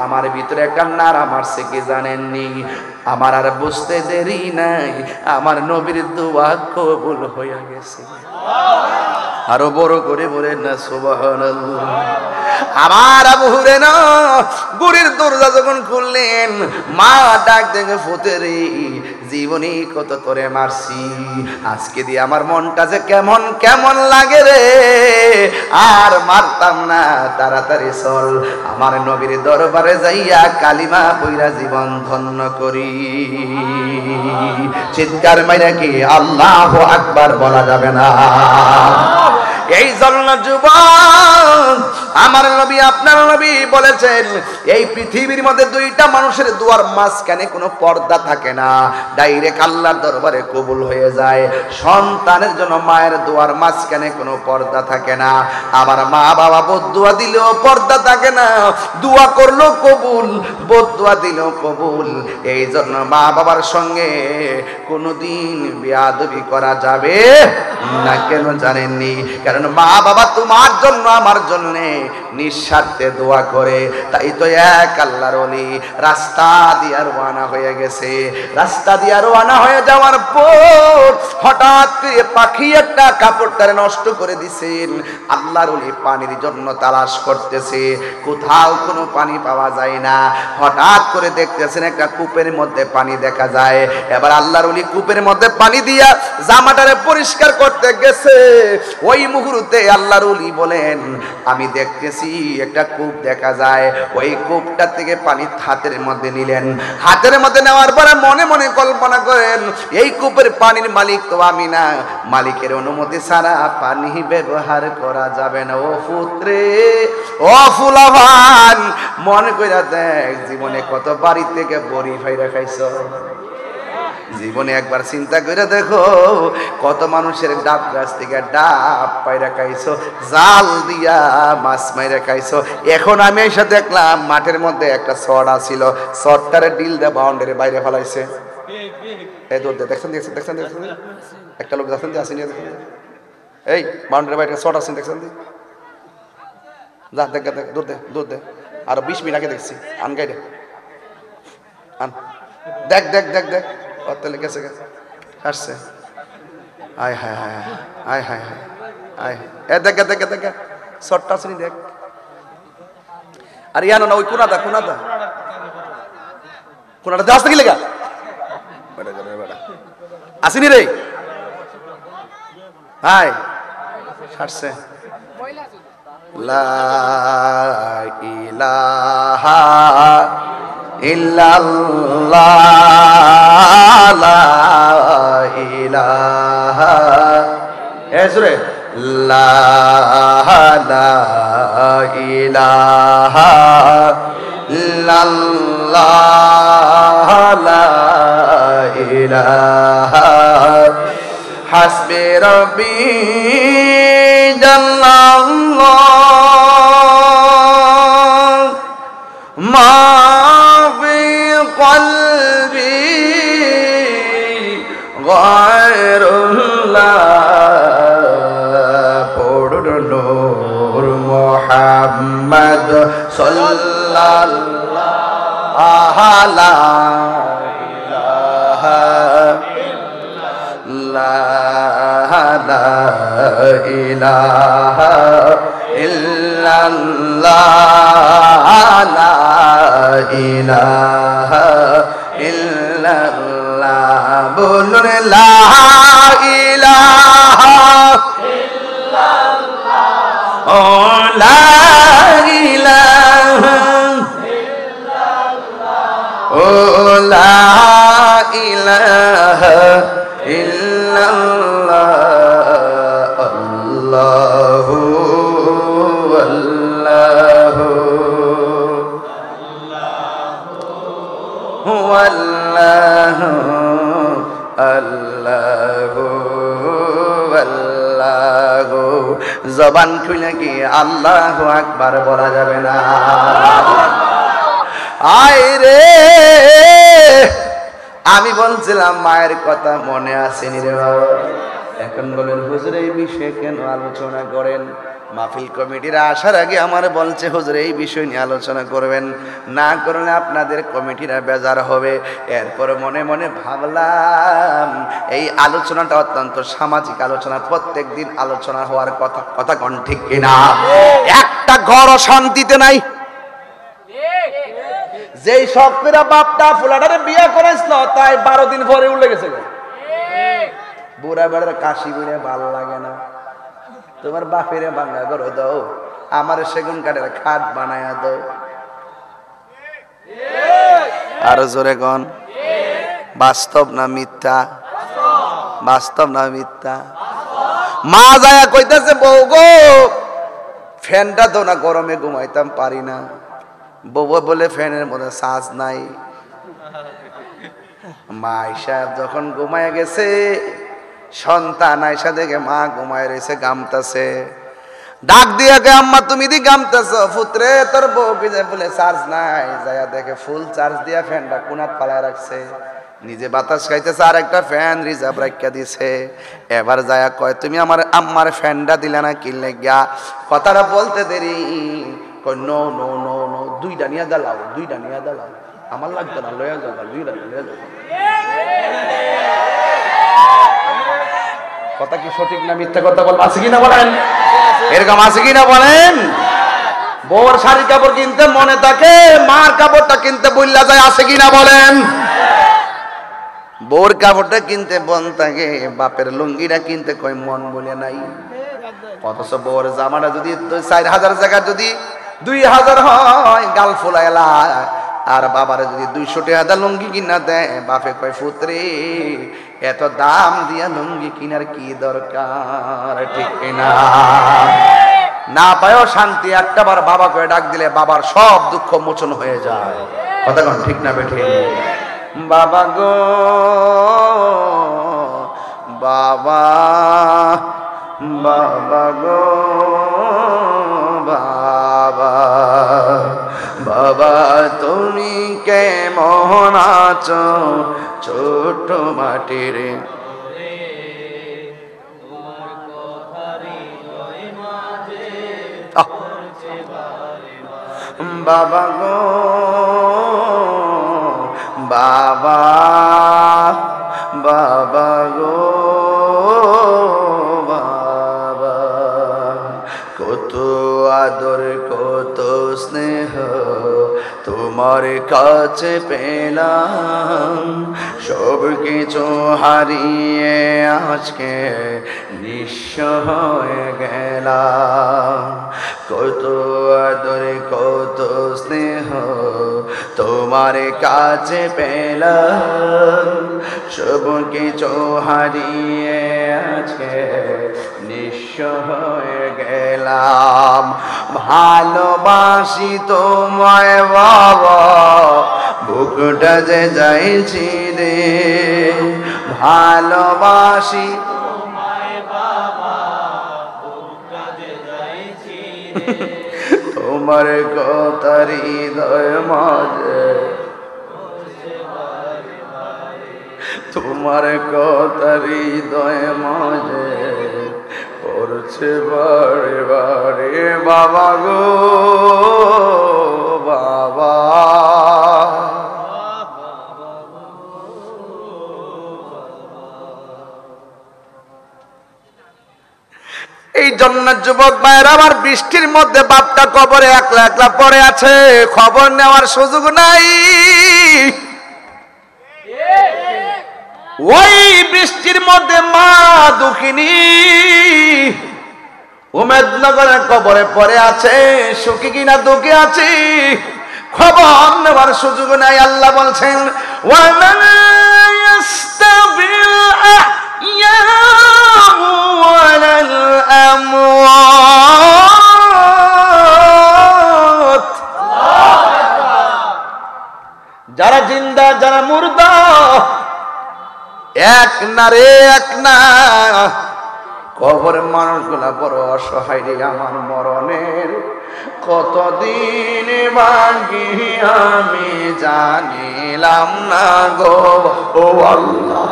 আমার ভিতরে একটা নাড়া মারছে কি জানেননি? আমার আর বুঝতে দেরি নাই, আমার নবীর দোয়া কবুল হয়ে গেছে। আরো বড় করে বলেন না সুবহানাল্লাহ। আমার আবু হুরায়রা গুড়ির দরজা যখন খুললেন, মা ডাক দেখে, ফুতেরে জীবনে কত তোরে মারছি, আজকে দিয়ে আমার মনটা যে কেমন কেমন লাগে রে, আর মারতাম না, তাড়াতাড়ি চল আমার নবীর দরবারে যাইয়া কালিমা পইরা জীবন ধন্য করি। চিৎকার মাইরা কি আল্লাহু আকবার বলা যাবে না? এই জন্য যুবক, আমার নবী আপনার নবী বলেছেন, এই পৃথিবীর মধ্যে দুইটা মানুষের দুয়ার মাঝখানে কোনো পর্দা থাকে না, ডাইরেক্ট আল্লাহর দরবারে কবুল হয়ে যায়। সন্তানের জন্য মায়ের দুয়ার মাঝখানে কোনো পর্দা থাকে না। আবার মা বাবা বদদুয়া দিলেও পর্দা থাকে না, দোয়া করলেও কবুল, বদদুয়া দিলেও কবুল। এই জন্য মা বাবার সঙ্গে কোনোদিন বেয়াদবি করা যাবে না। কেন জানেননি? কারণ মা বাবা তোমার জন্য আমার জন্য নিঃস্বার্থে দোয়া করে। তাই তো এক আল্লাহর ওলি রাস্তা দিয়ে রওনা হয়ে গেছে। রাস্তা দিয়ে রওনা হয়ে যাওয়ার পর হঠাৎ করে পাখি একটা কাপড়টারে নষ্ট করে দিছেন। আল্লাহর ওলি পানির জন্য তালাশ করতেছে, কোথাও কোনো পানি পাওয়া যায় না। হঠাৎ করে দেখতেছেন একটা কূপের মধ্যে পানি দেখা যায়। এবার আল্লাহর ওলি কূপের মধ্যে পানি দিয়া জামাটারে পরিষ্কার করতে গেছে। ওই মুহূর্তে আল্লাহর ওলি বলেন, আমি দেখতেছি একটা কূপ দেখা যায়, ওই কূপটা থেকে পানি হাতের মধ্যে নিলেন। হাতের মধ্যে নেওয়ার পরে মনে মনে কল্পনা করেন এই কূপের পানির মালিক তো আমি না, মালিকের অনুমতি ছাড়া পানি ব্যবহার করা যাবে না। ও পুত্রে, ও ফুলাভান, মনে কইরা দেখ জীবনে কত বাড়ি থেকে বড়ি ফাইরা খাইছো। জীবনে একবার চিন্তা করে দেখো কত মানুষের ডাব গাছ থেকে ডাব পাইরা খাইছো, জাল দিয়া মাছ মাইরা খাইছো। এখন আমি এসে দেখলাম মাঠের মধ্যে একটা চড় ছিল, চড়টারে ডিল দিয়ে বাউন্ডারির বাইরে ফেলাইছে। এই দৌড় দে, দেখছেন দেখছেন দেখছেন দেখছেন একটা লোক দেখছেন আসেনি, দেখছেন এই বাউন্ডারির বাইরে চড় আছেন দেখছেন, যা দেখ দেখ দৌড় দে দৌড় দে। আরো 20 মিনিট আগে দেখছি, আন গাইডে আন, দেখ দেখ দেখ দেখ অতলে গেছে গেছে আসছে। আয় হায় হায় আয় হায় হায় আয়, এ দেখ দেখ দেখ শর্টটা আসেনি দেখ। আর ইয়ানো না ওই কোনাটা কোনাটা কোনাটা আসতে কি লেগা আসেনি রে, হায় ছাড়ছে। লা ইলাহা ইল্লাল্লাহ লা ইলাহা এসরে লা ইলাহা ইল্লাল্লাহ লা ইলাহা হাসবি রাব্বি জাল্লাল্লাহ মা ফি কলবি গায়রুল্লাহ পড়ুন নূর মুহাম্মদ সাল্লাল্লাহু আলাইহি ইলাহা ইল্লাল্লাহ লা ইলাহা ইল্লাল্লাহ বলুন লা ইলাহা ইল্লাল্লাহ ও লা ইলাহা ইল্লাল্লাহ ও লা ইলাহা ইল্লাল্লাহ আল্লাহু আল্লাহু আল্লাহু আল্লাহু আল্লাহু জবান খুলে কি আল্লাহু আকবার বলা যাবে না? আয় রে আমি বলছিলাম মায়ের কথা মনে আসেনি রে বাবা। এখন বলেন হুজুর এই বিষয়ে কেন আলোচনা করেন? মাহফিল কমিটিরা আসার আগে আমার বলছে হুজুর এই বিষয় নিয়ে আলোচনা করবেন, না করলে আপনাদের কমিটিরা বেজার হবে। এরপর মনে মনে ভাবলাম এই আলোচনাটা অত্যন্ত সামাজিক আলোচনা, প্রত্যেক দিন আলোচনা হওয়ার কথা, কথা কোন ঠিক কিনা? একটা ঘর শান্তিতে নাই। যেই শখেরা বাপটা ফুলাটারে বিয়ে করেছিল তাই 12 দিন পরে উঠে গেছে। বুড়া বেড়ার কাশি বুড়ে ভালো লাগে না, তোমার বাপেরে বাংলা করো দাও, আমার সেগুন কাঠের খাট বানায়া দাও। আরো জোরে গন, বাস্তব না মিথ্যা? বাস্তব না মিথ্যা? মা যায়া কইতাছে বউ গো ফ্যানটা দাও না, গরমে ঘুমাইতাম পারি না। বউ বলে ফ্যানের মধ্যে সাজ নাই। মা আয়েশা যখন ঘুমায় গেছে, সন্তান আয়েশা দেখে মা ঘুমায় রয়েছে, গামতাছে। ডাক দিয়ে গে আম্মা তুমি দি গামতাছ, পুত্রে তোর বউ বিজে বলে চার্জ নাই। যায়া দেখে ফুল চার্জ দিয়া ফ্যানটা কোনাত পালায় রাখছে, নিজে বাতাস খাইতেছে, আর একটা ফ্যান রিজার্ভ রাখিয়া দিছে। এবার যায়া কয় তুমি আমার আম্মার ফ্যানটা দিলা না কি লাগিয়া? কথাটা বলতে দেরি কই নো নো নো নো, দুইটা নিয়ে দালাও, দুইটা নিয়ে দালাও, আমার লাগতো না, লয়া যাও, দুইটা লয়া যাও। কথা কি সঠিক না মিথ্যা কথা বল আছে কিনা বলেন? এরকম আছে কিনা বলেন? বউর শাড়ি কাপড় কিনতে মনে থাকে, মার কাপড়টা কিনতে বললা যায়, আছে কিনা বলেন? বউর কাপড়টা কিনতে বন থাকে, বাপের লুঙ্গিটা কিনতে কই মন বলে নাই। অথচ বউর জামাটা যদি 4,000 জায়গা যদি 2,000 হয় গাল ফুলাইলা, আর বাবারে যদি 200 টাকা লুঙ্গি কিনা দেয়, বাপে কয় পুত্রে এত দাম দিয়া লুঙ্গি কিনার কি দরকার, ঠিক না? না পায়ও শান্তি, একটা বার বাবা করে ডাক দিলে বাবার সব দুঃখ মোচন হয়ে যায়। কথা কোন ঠিক না বেঠে? বাবা গো বাবা, বাবা গো বাবা, বাবা তুমি কেমন আছো ছোট মাটির বাবা গো বাবা, বাবা গো বাবা, কত আদর কত স্নেহ তোমার কাছে পেলাম, সব কিছু হারিয়ে আজকে নিঃস্ব হয়ে গেলাম। কত আদর কত স্নেহ তোমার কাছে পেলাম, সব কিছু হারিয়ে আজকে নিঃস্ব হয়ে গেলাম। ভালোবাসি তোমায় বাবা, বুকটা যে যাইছি রে, ভালোবাসি তোমায় বাবা, বুকটা যে যাইছি রে, তোমার কথা হৃদয় মাঝে, তোমার কথা হৃদয় মাঝে পড়ছে বারে বারে বাবা গো বাবা। এই জন্য যুবক ভাইয়ের আমার বৃষ্টির মধ্যে বাপটা কবরে একলা একলা পড়ে আছে, খবর নেওয়ার সুযোগ নাই। ওই বৃষ্টির মধ্যে মা দুঃখিনী উমেদনগরের কবরে পড়ে আছে, সুখী কিনা দুঃখে আছে খবর নেওয়ার সুযোগ নাই। আল্লাহ বলছেন ওয়ামান ইয়াস্তাবিল আহইয়াউ ওয়ালাল আমওয়াত, যারা জিন্দা যারা মুর্দা এক না রে, এক না। কবরের মানুষগুলা বড় অসহায় রে, আমার মরণের কতদিন বাকি আমি জানিলাম না গো ও আল্লাহ।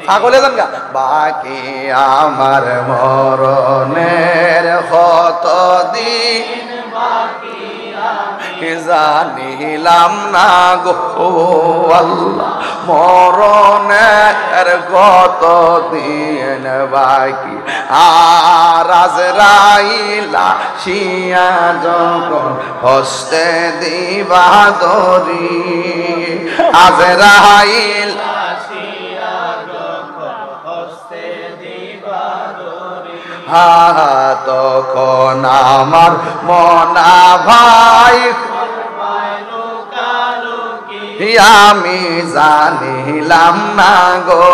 পাগলে গান গা, বাকি আমার মরণের কতদিন বাকি জানিলাম না গো আল্লাহ, মরণের কত দিন বাকি। আর আজরাইলা শিয়া যখন হস্তে দিবা দরি, আজরাইলা শিয়া যখন হস্তে দিবা দরি, তখন আমার মনা ভাই আমি জানিলাম না গো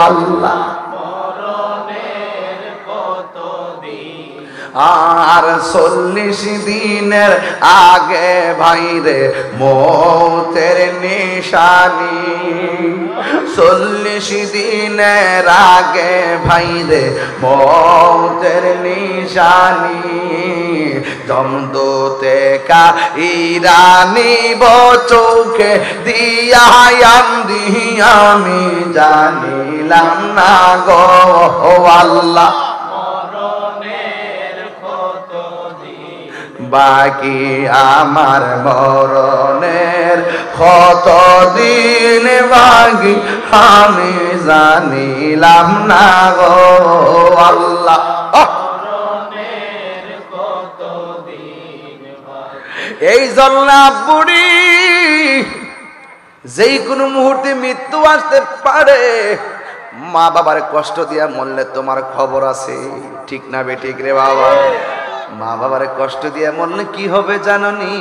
আল্লাহ। আর 40 দিনের আগে ভাইরে মৌতের নিশানি, 40 দিনের আগে ভাইরে মৌতের নিশানি, দমদুতে কা ইরানি চোখে দিয়া আমি জানিলাম না গো আল্লাহ, বাকি আমার মরণের কতদিন বাকি আমি জানিলাম না গো আল্লাহ। এই জন্য বুড়ি যেই কোনো মুহূর্তে মৃত্যু আসতে পারে। মা বাবার কষ্ট দিয়া মরলে তোমার খবর আছে, ঠিক না বেঠিক রে বাবা? মা বাবার কষ্ট দিয়া মরলে কি হবে জাননি?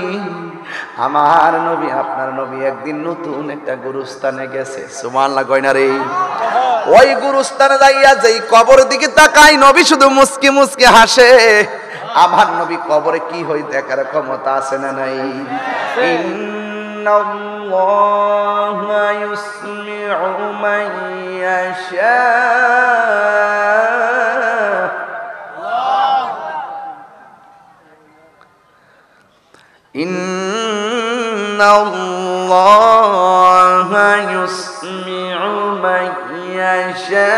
আমার নবী, আপনার নবী একদিন নতুন একটা গুরুস্থানে গেছে, সুবহানাল্লাহ কয় না রে? ওই গুরুস্থানে যাইয়া যেই কবরের দিকে তাকাই, নবী শুধু মুস্কি মুস্কি হাসে। আমার নবী কবরে কি হই দেখার ক্ষমতা আছে না নাই? ইন্নাল্লাহা ইউসমিউ মান ইয়াশা। ইন্নাল্লাহা ইউসমিউ মান ইয়াশা।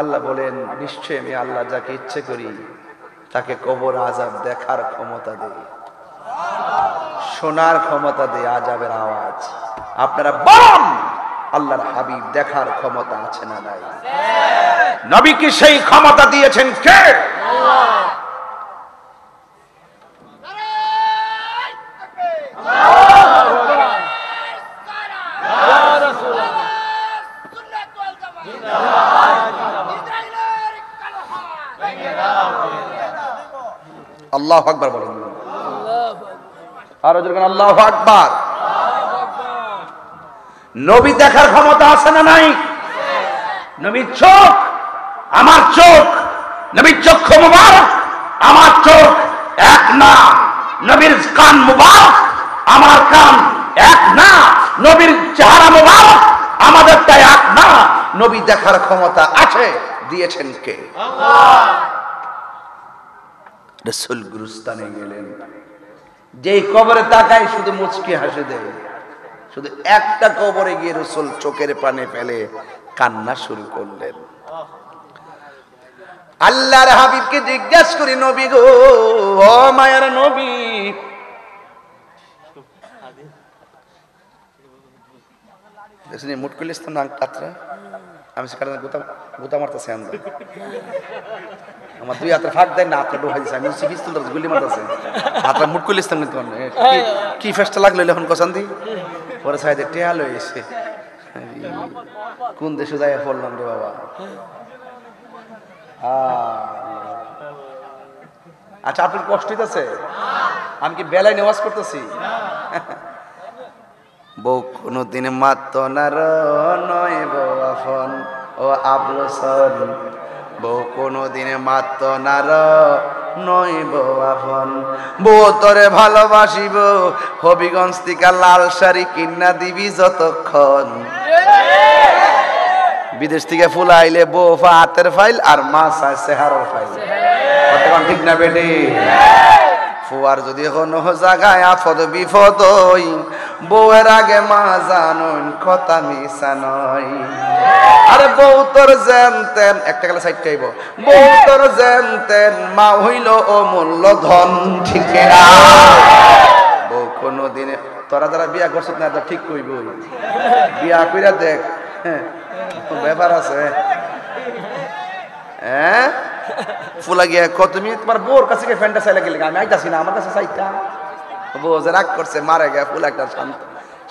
আল্লাহ বলেন, নিশ্চয় আমি আল্লাহ যাকে ইচ্ছে করি তাকে কবর আযাব দেখার ক্ষমতা দেই, শোনার ক্ষমতা দেই আযাবের আওয়াজ। আপনারা বলুন, আল্লাহর হাবিব দেখার ক্ষমতা আছে না নাই? নবীকে সেই ক্ষমতা দিয়েছেন কে? আল্লাহ। আল্লাহু আকবার বলেন। আর যখন আল্লাহু আকবার। নবী দেখার ক্ষমতা আছে না নাই? নবীর চোখ আমার চোখ, নবীর চক্ষু মুবারক আমার চোখ এক না, নবীর কান মুবারক আমার কান এক না, নবীর চেহারা মুবারক আমাদেরটা এক না। নবী দেখার ক্ষমতা আছে, দিয়েছেন কে? আল্লাহ। রাসূল গুরুস্থানে গেলেন, যেই কবরে তাকায় শুধু মুচকি হাসি দেয়। শুধু একটা কবরে গিয়ে রাসূল চোখের পানি ফেলে কান্না শুরু করলেন। আল্লাহর হাবিবকে জিজ্ঞেস করি, নবী গো, ও মায়ার নবী, দেখছেন মুট করলে না কাতরা, আমি সে কারণে গোতা মারতেছি আমরা, আমার দুই হাতের ফাঁক দেয় না, হাতটা ঢোকাই দিচ্ছে, আমি পিস্তল গুলি মারতেছে, হাতটা মুট করলে ইসলাম কিন্তু কি ফেসটা লাগলো এখন কসান দি পরে সাইডে টেয়াল হয়েছে, কোন দেশে যাই পড়লাম রে বাবা। আচ্ছা, আপনার কষ্ট হইতেছে? আমি কি বেলায় নেওয়াজ করতেছি? বউ কোনদিন মাত্র না নয় বউ আফন ও আবলসন, বউ কোনদিন মাত্র না নয় বউ আফন, বউ তোরে ভালোবাসিব হবিগঞ্জ থেকে লাল শাড়ি কিনা দিবি যতক্ষণ, বিদেশ থেকে ফুল আইলে বউ হাতের ফাইল আর মাছ আছে হারের ফাইল, কতক্ষণ ঠিক না বেটি? ফুয়ার যদি কোনো জায়গায় আফদ বিপদ হই, বউয়ের আগে মা জানুন কথা মিশা নয়। আরে বউ তোর জানতেন, একটা গেলে সাইড খাইব, বউ তোর জানতেন মা হইল অমূল্য ধন, ঠিক না? বউ কোনদিনে, তোরা যারা বিয়া করছিস না ঠিক কইব, বিয়া কইরা দেখ, ব্যাপার আছে। হ্যাঁ, ফুলা গিয়া কত তুমি তোমার বউর কাছে গিয়ে ফ্যানটা চাইলে গেলে, আমি আইতাছি না, আমার কাছে চাইতা। বউ যে রাগ করছে, মারা গিয়া ফুলা একটা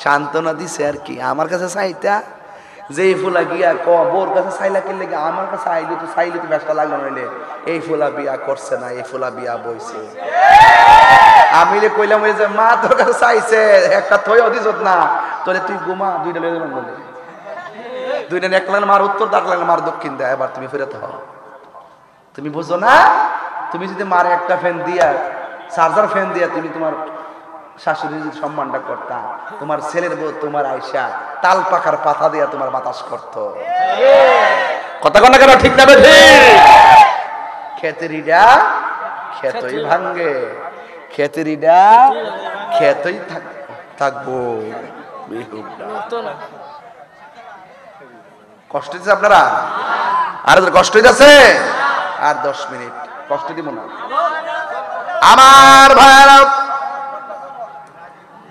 সান্ত্বনা দিছে আর কি, আমার কাছে চাইতা। যেই ফুলা গিয়া বউর কাছে চাইলা কিনলে গিয়ে আমার কাছে আইলি তো চাইলি তো ব্যস্ত লাগলো, নইলে এই ফুলা বিয়া করছে না, এই ফুলা বিয়া বইছে। আমি কইলাম ওই যে মা তোর কাছে চাইছে, একটা থই অধিজত না, তোলে তুই ঘুমা, দুইটা লয়ে যাবেন বলে, দুইটা এক লাইন মার উত্তর, এক লাইন মার দক্ষিণ দেয়, এবার তুমি ফেরত হও। তুমি বুঝো না? তুমি যদি মারে একটা ফ্যান দিয়া, চার্জার ফ্যান দিয়া তুমি তোমার শাশুড়ির সম্মানটা করতা, তোমার ছেলের বউ তোমার আয়সা তাল পাখার পাতা দিয়া তোমার বাতাস করত। কথা কোন কেন ঠিক না বেঠি? খেতেরিডা খেতই ভাঙ্গে, খেতেরিডা খেতই থাকবো। কষ্ট হচ্ছে আপনারা? আর কষ্ট হইতেছে? আর 10 মিনিট কষ্ট দিব না আমার ভাইরা।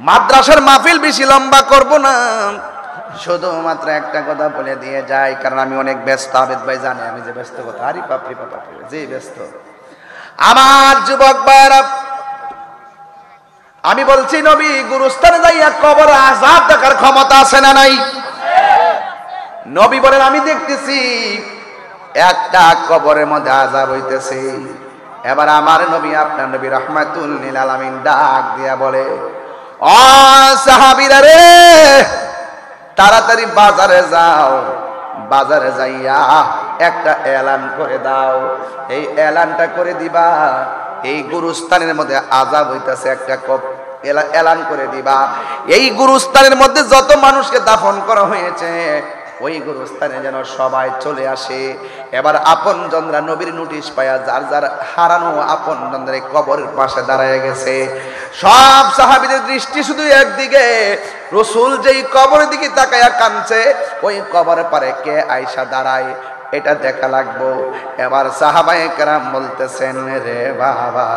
মাদ্রাসার মাহফিল বেশি লম্বা করব না, শুধুমাত্র একটা কথা বলে দিয়ে যাই, কারণ আমি অনেক ব্যস্ত। আবেদ ভাই জানে আমি যে ব্যস্ত, কথা আরে বাপরে বাপ যে ব্যস্ত। আমার যুবক ভাইরা, আমি বলছি নবী গুরুস্থানে যাইয়া কবর আযাব দেখার ক্ষমতা আছে না নাই? নবী বলেন আমি দেখতেছি একটা কবরের মধ্যে আযাব হইতেছে। এবার আমার নবী আপনার নবী রাহমাতুল লিল আলামিন ডাক দিয়া বলে, ও সাহাবীরা রে, তাড়াতাড়ি বাজারে যাও, বাজারে যাইয়া একটা এলান করে দাও। এই এলানটা করে দিবা, এই গুরুস্থানের মধ্যে আযাব হইতাছে, একটা এলান করে দিবা। এই গুরুস্থানের মধ্যে যত মানুষকে দাফন করা হয়েছে ওই গুরুস্থানে যেন সবাই চলে আসে। এবার আপনজনরা নবীর নোটিশ পায়া যার যার হারানো আপনজনরা কবরের পাশে দাঁড়ায় গেছে। সব সাহাবীদের দৃষ্টি শুধু একদিকে, রাসূল যেই কবরের দিকে তাকায়া কাঁদছে, ওই কবরের পারে কে আয়েশা দাঁড়ায় এটা দেখা লাগবো। এবার সাহাবায়ে কেরাম বলতেছেন, রে বাবা,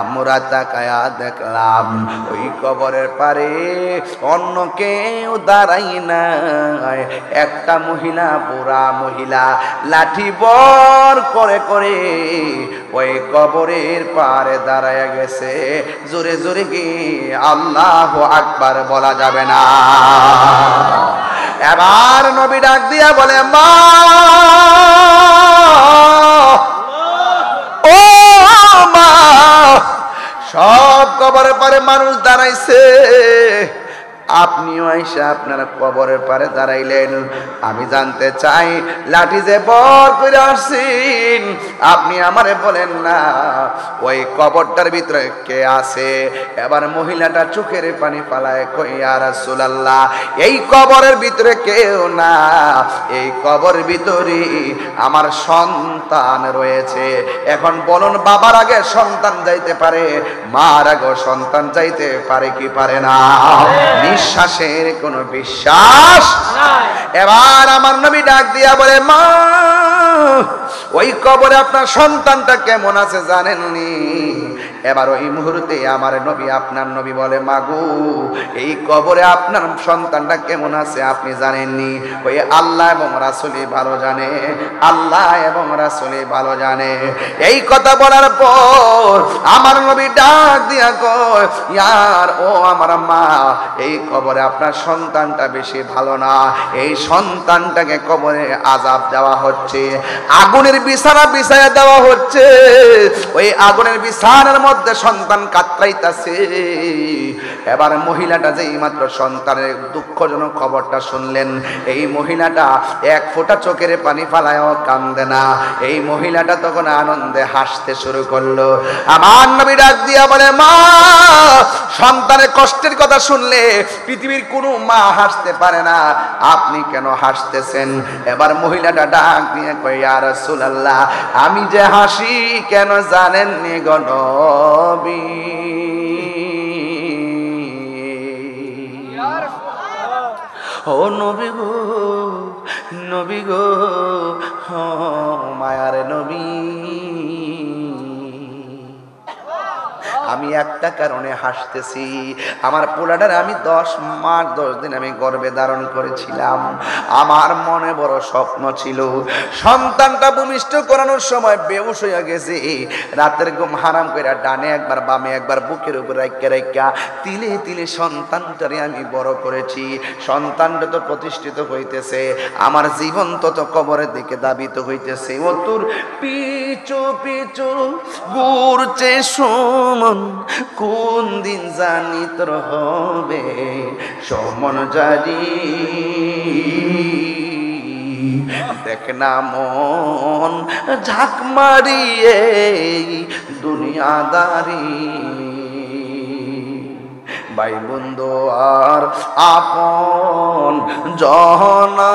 আমরা তাকায়া দেখলাম ওই কবরের পারে অন্য কেউ দাঁড়াই নাই, একটা মহিলা, বুড়া মহিলা লাঠি বর করে করে ওই কবরের পারে দাঁড়ায় গেছে। জোরে জোরে কি আল্লাহু আকবার বলা যাবে না? এবার নবী ডাক দিয়া বলে, মা, ও মা, সব কবরের পারে মানুষ দাঁড়াইছে, আপনিও আইসা আপনারা কবরের পারে দাঁড়াইলেন। আমি জানতে চাই লাঠি যে বর করে আসছেন, আপনি আমারে বলেন না ওই কবরটার ভিতরে কে আছে? এবার মহিলাটা চোখের পানি ফালায় কই, ইয়া রাসূলুল্লাহ, এই কবরের ভিতরে কেউ না, এই কবরের ভিতরে আমার সন্তান রয়েছে। এখন বলুন, বাবার আগে সন্তান যাইতে পারে, মার আগে সন্তান যাইতে পারে কি পারে না? বিশ্বাসের কোনো বিশ্বাস নাই। এবার আমার নবী ডাক দিয়া বলে, মা, ওই কবরে আপনার সন্তানটা কেমন আছে জানেননি? এবার ওই মুহূর্তে আমার নবী, আপনার নবী বলে, মাগো, এই কবরে আপনার সন্তানটা কেমন আছে আপনি জানেননি? ওই আল্লাহ এবং রাসূলই ভালো জানে, আল্লাহ এবং রাসূলই ভালো জানে। এই কথা বলার পর আমার নবী ডাক দিয়া কয়, ইয়ার ও আমার মা, এই কবরে আপনার সন্তানটা বেশি ভালো না, এই সন্তানটাকে কবরে আযাব দেওয়া হচ্ছে, আগুনের বিছানা বিছায়া দেওয়া হচ্ছে। ওই আগুনের বিছানার মধ্যে সন্তান কাতরাইতাছে। এবার মহিলাটা যেই মাত্র সন্তানের দুঃখজনক খবরটা শুনলেন, এই মহিলাটা এক ফোঁটা চোখের পানি ফালায়ও কান্দে না। এই মহিলাটা তখন আনন্দে হাসতে শুরু করলো। আমার নবী ডাক দিয়া বলে, মা, সন্তানের কষ্টের কথা শুনলে পৃথিবীর কোনো মা হাসতে পারে না, আপনি কেন হাসতেছেন? এবার মহিলাটা ডাক দিয়ে কয়, ইয়া রাসূলুল্লাহ, আমি যে হাসি কেন জানেননি গো নবী? ও নবী গো, নবী গো, মায়ার নবী, আমি একটা কারণে হাসতেছি। আমার পোলাটার আমি 10 মাস 10 দিন আমি গর্ভে ধারণ করেছিলাম। আমার মনে বড় স্বপ্ন ছিল, সন্তানটা ভূমিষ্ঠ করানোর সময় বেহুশ হয়ে গেছে। রাতের ঘুম হারাম করে ডানে একবার বামে একবার বুকের উপর রাইখা রাইখা তিলে তিলে সন্তানটারে আমি বড় করেছি। সন্তানটা তো প্রতিষ্ঠিত হইতেছে, আমার জীবন তত কবরের দিকে দাবিত হইতেছে। ও তোর পিছু পিছু ঘুরছে সমন, কোন দিন জানি তোর হবে সমন জারি। দেখ না মন ঝাঁক মারিয়ে দুনিয়াদারি, ভাই বন্ধু আর আপন জনা,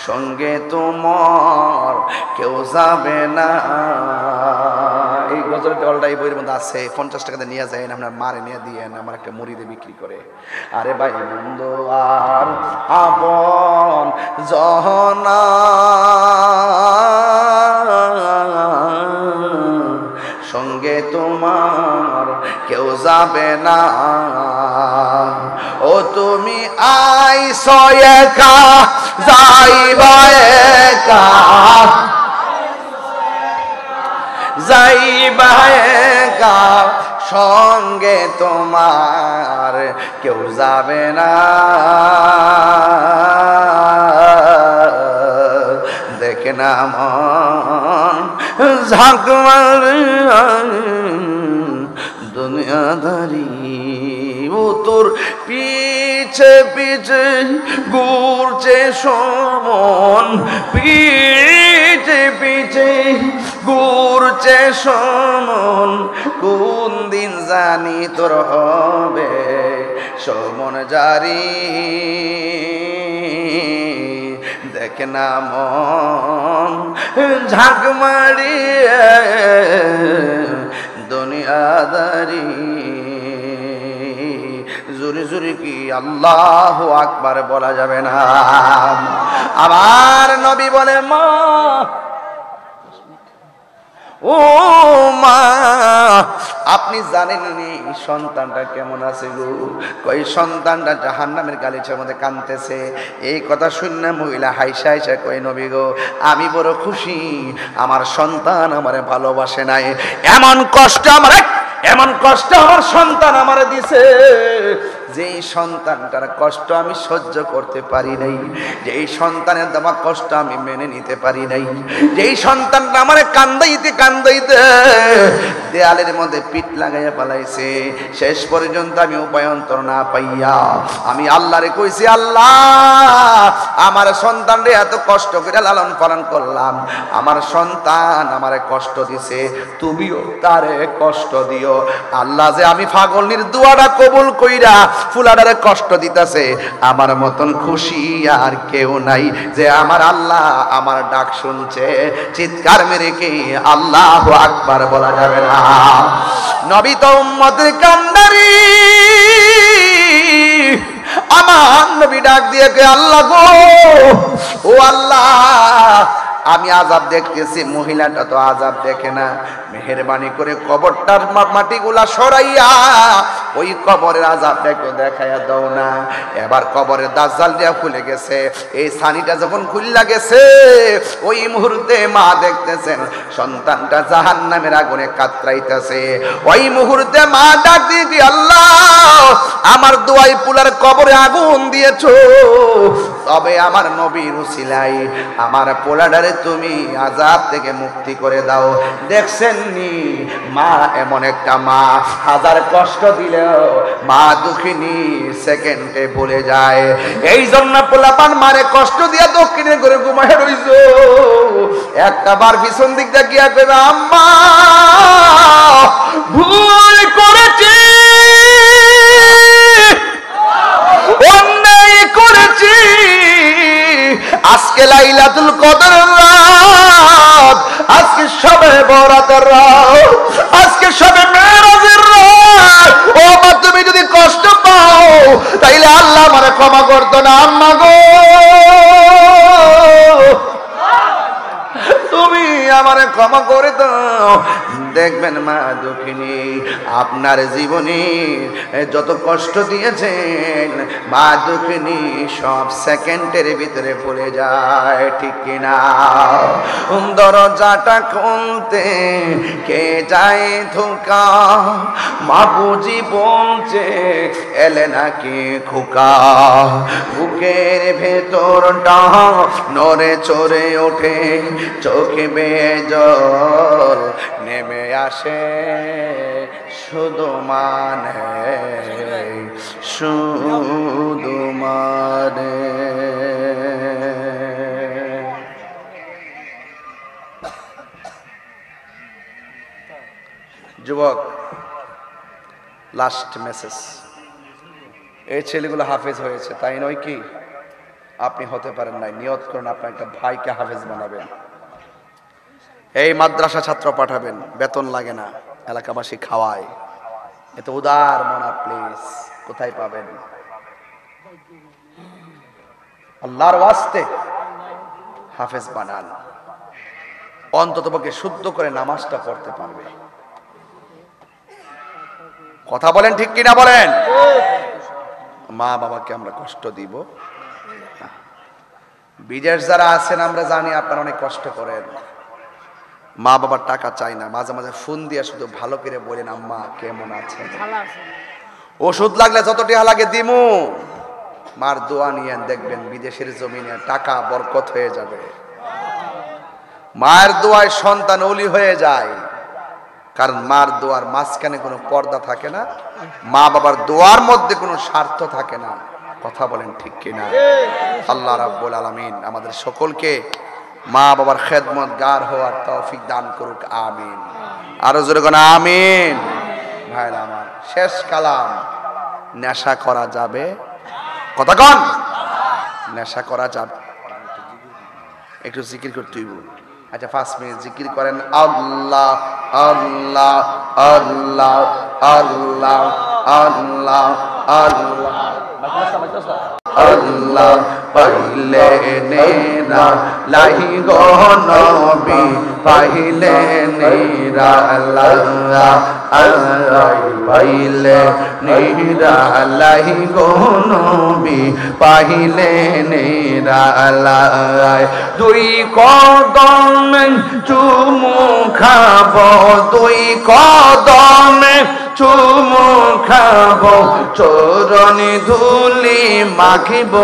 সঙ্গে তোমার কেউ যাবে না। এই গজলের ডলটা এই বইয়ের মধ্যে আছে, 50 টাকাতে নিয়ে যায়, আপনার মারে নিয়ে দিয়ে আমার একটা মুড়িতে বিক্রি করে। আরে ভাই বন্ধু আর আপন জনা, সঙ্গে তোমার কেউ যাবে না। ও ও তুমি আইছো একা যাইবা একা যাইবা একা সঙ্গে তোমার কেউ যাবে না দেখে না মন ঝাঁকমার দুনিয়াদারি ও তোর পিছে পিছে ঘুরছে সমন পিছে পিছে ঘুরছে সমন কোন দিন জানি তোর হবে সমন জারি দেখে না মন ঝাঁক মারিয়ে দুনিয়াদারি জোরে জোরে কি আল্লাহু আকবার বলা যাবে না আমার নবী বলে মা ও মা আপনি জানেন সন্তানটা কেমন আছে গো কই সন্তানটা জাহান্নামের গালিচার মধ্যে কাঁদতেছে এই কথা শুনে মহিলা হাইসা হাইসা কই নবী গো আমি বড় খুশি আমার সন্তান আমারে ভালোবাসে নাই এমন কষ্ট আমার সন্তান আমারে দিছে যেই সন্তানটার কষ্ট আমি সহ্য করতে পারি নাই যেই সন্তানের দেওয়া কষ্ট আমি মেনে নিতে পারি নাই যেই সন্তানটা আমারে কান্দাইতে কান্দাইতে দেয়ালের মধ্যে পিঠ লাগাইয়া পালাইছে শেষ পর্যন্ত আমি উপায়ন্তর না পাইয়া আমি আল্লাহরে কইছি আল্লাহ আমার সন্তানরে এত কষ্ট করে লালন পালন করলাম আমার সন্তান আমারে কষ্ট দিছে তুমিও তারে কষ্ট দিও আল্লাহ যে আমি পাগলনির দোয়াটা কবুল কইরা ফুলাডারে কষ্ট দিতেছে আমার মতন খুশি আর কেউ নাই যে আমার আল্লাহ আমার ডাক শুনছে চিৎকার মেরে কি আল্লাহু আকবার বলা যাবে না নবী তো উম্মতের কান্ডারি আমার নবী ডাক দিয়ে কে আল্লাহ গো ও আল্লাহ আমি আযাব দেখতেছি মহিলাটা তো আযাব দেখে না মেহেরবানি করে কবরটার মাটিগুলা সরাইয়া ওই কবরের আযাবটাকে দেখাইয়া দাও না এবার কবরের দাজ্জাল দিয়া খুলে গেছে এই ছানিটা যখন খুললা গেছে ওই মুহূর্তে মা দেখতেছেন সন্তানটা জাহান্নামের আগুনে কাতরাইতেছে ওই মুহূর্তে মা ডাক দিয়ে কি আল্লাহ আমার দোয়াই পুলার কবরে আগুন দিয়েছো তবে আমার নবীর উসিলাই আমার পোলাডারে তুমি আযাব থেকে মুক্তি করে দাও দেখছেন নি মা এমন একটা মা হাজার কষ্ট দিলেও মা দুঃখিনী সেকেন্ডে ভুলে যায় এই জন্য পোলাপান মারে কষ্ট দিয়া দক্ষিণে করে ঘুমায় রইছো একটা বার পিছন দিক দিয়ে গিয়া কইবে আম্মা ভুল করেছি অন্যায় করেছি আজকে লাইলাতুল কদরের রাত আজকে শবে বরাতের রাত আজকে শবে মেরাজের রাত ও মা তুমি যদি কষ্ট পাও তাইলে আল্লাহ আমারে ক্ষমা করতো না আম্মা গো তুমি আমারে ক্ষমা করে দাও দেখবেন মা দুঃখিনী আপনার জীবনে যত কষ্ট দিয়েছেন মা দুঃখিনী সব সেকেন্ডের ভিতরে ভুলে যায় ঠিক কিনা দরজাটা খুলতে কে যায় ধোকা মা বুঝি বলছে এলে নাকি খোকা বুকের ভেতরটা নড়ে চড়ে ওঠে চোখে বেয়ে জল নেমে আসে শুধু মানে যুবক লাস্ট মেসেজ এই ছেলেগুলো হাফেজ হয়েছে তাই নয় কি আপনি হতে পারেন নাই নিয়ত করুন আপনার একটা ভাইকে হাফেজ বানাবেন এই মাদ্রাসা ছাত্র পাঠাবেন বেতন লাগে না এলাকাবাসী খাওয়ায় এত উদার মনা প্লিজ কোথায় পাবেন আল্লাহর ওয়াস্তে হাফেজ বানান অন্ততপক্ষে শুদ্ধ করে নামাজটা পড়তে পারবে কথা বলেন ঠিক কিনা বলেন মা বাবাকে আমরা কষ্ট দিব না। বিদেশ যারা আছেন আমরা জানি আপনারা অনেক কষ্ট করেন, মা বাবার টাকা চাই না, মাঝে মাঝে ফোন দিয়ে শুধু ভালো করে বলেন আম্মা কেমন আছেন, ওষুধ লাগলে যত টাকা লাগে দিমু, মার দোয়া নিয়েন, দেখবেন বিদেশের জমিনে টাকা বরকত হয়ে যাবে। মায়ের দোয়ায় সন্তান ওলি হয়ে যায়, কারণ মার দোয়ার মাঝখানে কোনো পর্দা থাকে না, মা বাবার দোয়ার মধ্যে কোনো স্বার্থ থাকে না। কথা বলেন ঠিক কিনা? আল্লাহ রাব্বুল আলামিন আমাদের সকলকে মা বাবার খেদমত গার হওয়ার তৌফিক দান করুক, আমিন। আরো জোরে কোন আমিন। ভাইরা আমার, শেষ কালাম, নেশা করা যাবে? কথা কন, নেশা করা যাবে? একটু জিকির করতে হইব। আচ্ছা 5 মিনিট জিকির করেন, আল্লাহ আল্লাহ আল্লাহ আল্লাহ আল্লাহ আল্লাহ আল্লাহ পাইলে নেরা লাহি গো নবী, পাইলে নেরা আল্লাহ আল্লাহ পাইলে নেরা লাহি গো নবী, পাইলে নেরা আল্লাহ। দুই কদম চুমু খাবো, দুই কদম চুমু খাবো, চরণে ধুলি মাখিব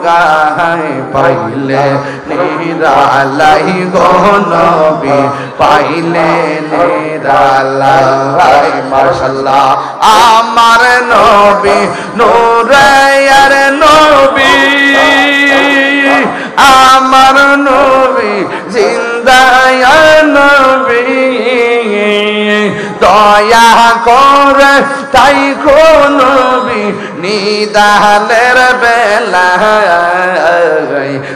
গায়, পাইলে নিরালাই গো নবী, পাইলে নিরালাই। মাশাআল্লাহ আমার নবী নূরের নবী, আমার নবী জিন্দায় নবী, দয়া করে তাই নবী নিদানের বেলা,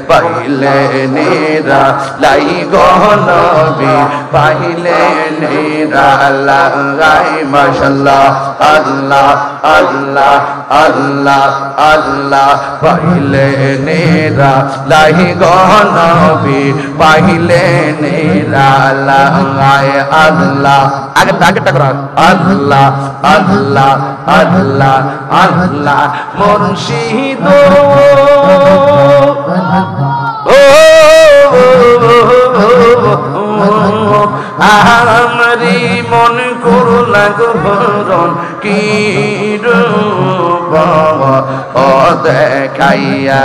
পাইলে নেরা লাই গো নবী, পাইলে নেরা লাই। মাশাআল্লাহ আল্লাহ আল্লাহ আল্লাহ আল্লাহ পাইলে নেরা লাই গো নবী, পাইলে নেরা লাই। আল্লাহ আগেরটা করা, আল্লাহ আল্লাহ আল্লাহ আল্লাহ মুর্শিদ আমরি মন করলা গহরণ কি রূপ ও দেখাইয়া,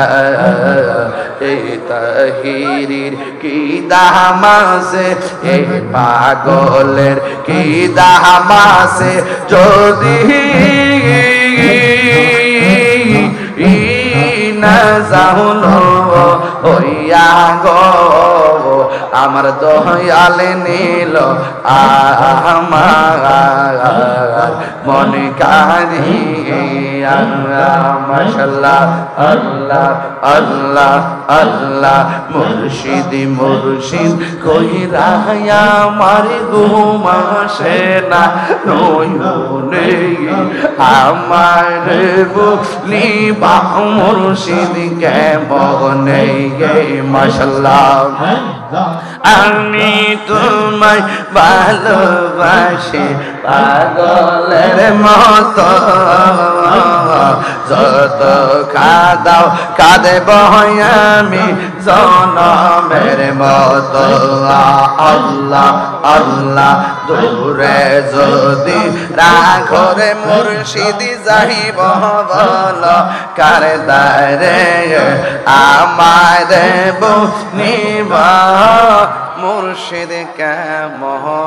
এই তাহিরির কি দামাসে, এই পাগলের কি দামাসে, যদি না জানো হইয়া গো আমার দয়াল নীল আমার মন কারিয়া। মাশাআল্লাহ আল্লাহ আল্লাহ আল্লাহ মুর্শিদ মুর্শিদ কইরা আমার ঘুম আসে না নয়নে, আমার বলি বা মুর্শিদ কেমনে গে। মাশাআল্লাহ আমি তোমায় ভালোবাসি পাগলের মতো, যত কাঁদাও কাঁদেব আমি জনমের মতো। আল্লাহ আল্লাহ দূরে যদি রাখো রে মুর্শিদ যাইব বল কার দারে, আমায় দেব নিবা মুর্শিদ কেমনে।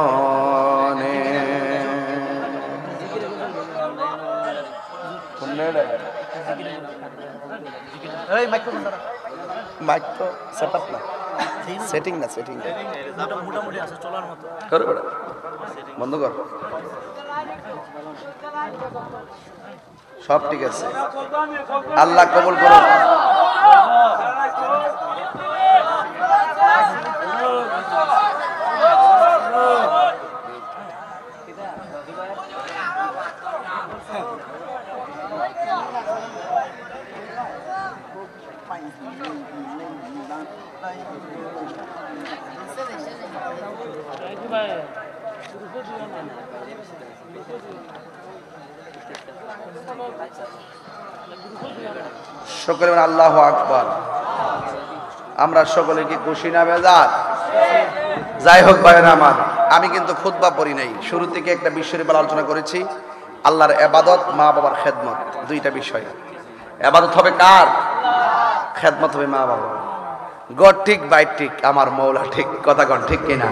মাইক তো সেটআপ না, সেটিং না, সেটিং মোটামুটি আছে চলার মতো। করো বন্ধ কর, সব ঠিক আছে, আল্লাহ কবুল করুন। সকলে বলেন আল্লাহু আকবার। আমরা সকলে কি খুশি না বেজার? যাই হোক ভাইরা আমার, আমি কিন্তু খুতবা পড়ি নাই, শুরু থেকে একটা বিষয়ের উপর আলোচনা করেছি, আল্লাহর ইবাদত, মা বাবার খেদমত, দুইটা বিষয়। ইবাদত হবে কার? খেদমত হবে মা বাবা। গড ঠিক, বাইট ঠিক, আমার মৌলা ঠিক, কথা কন ঠিক কিনা?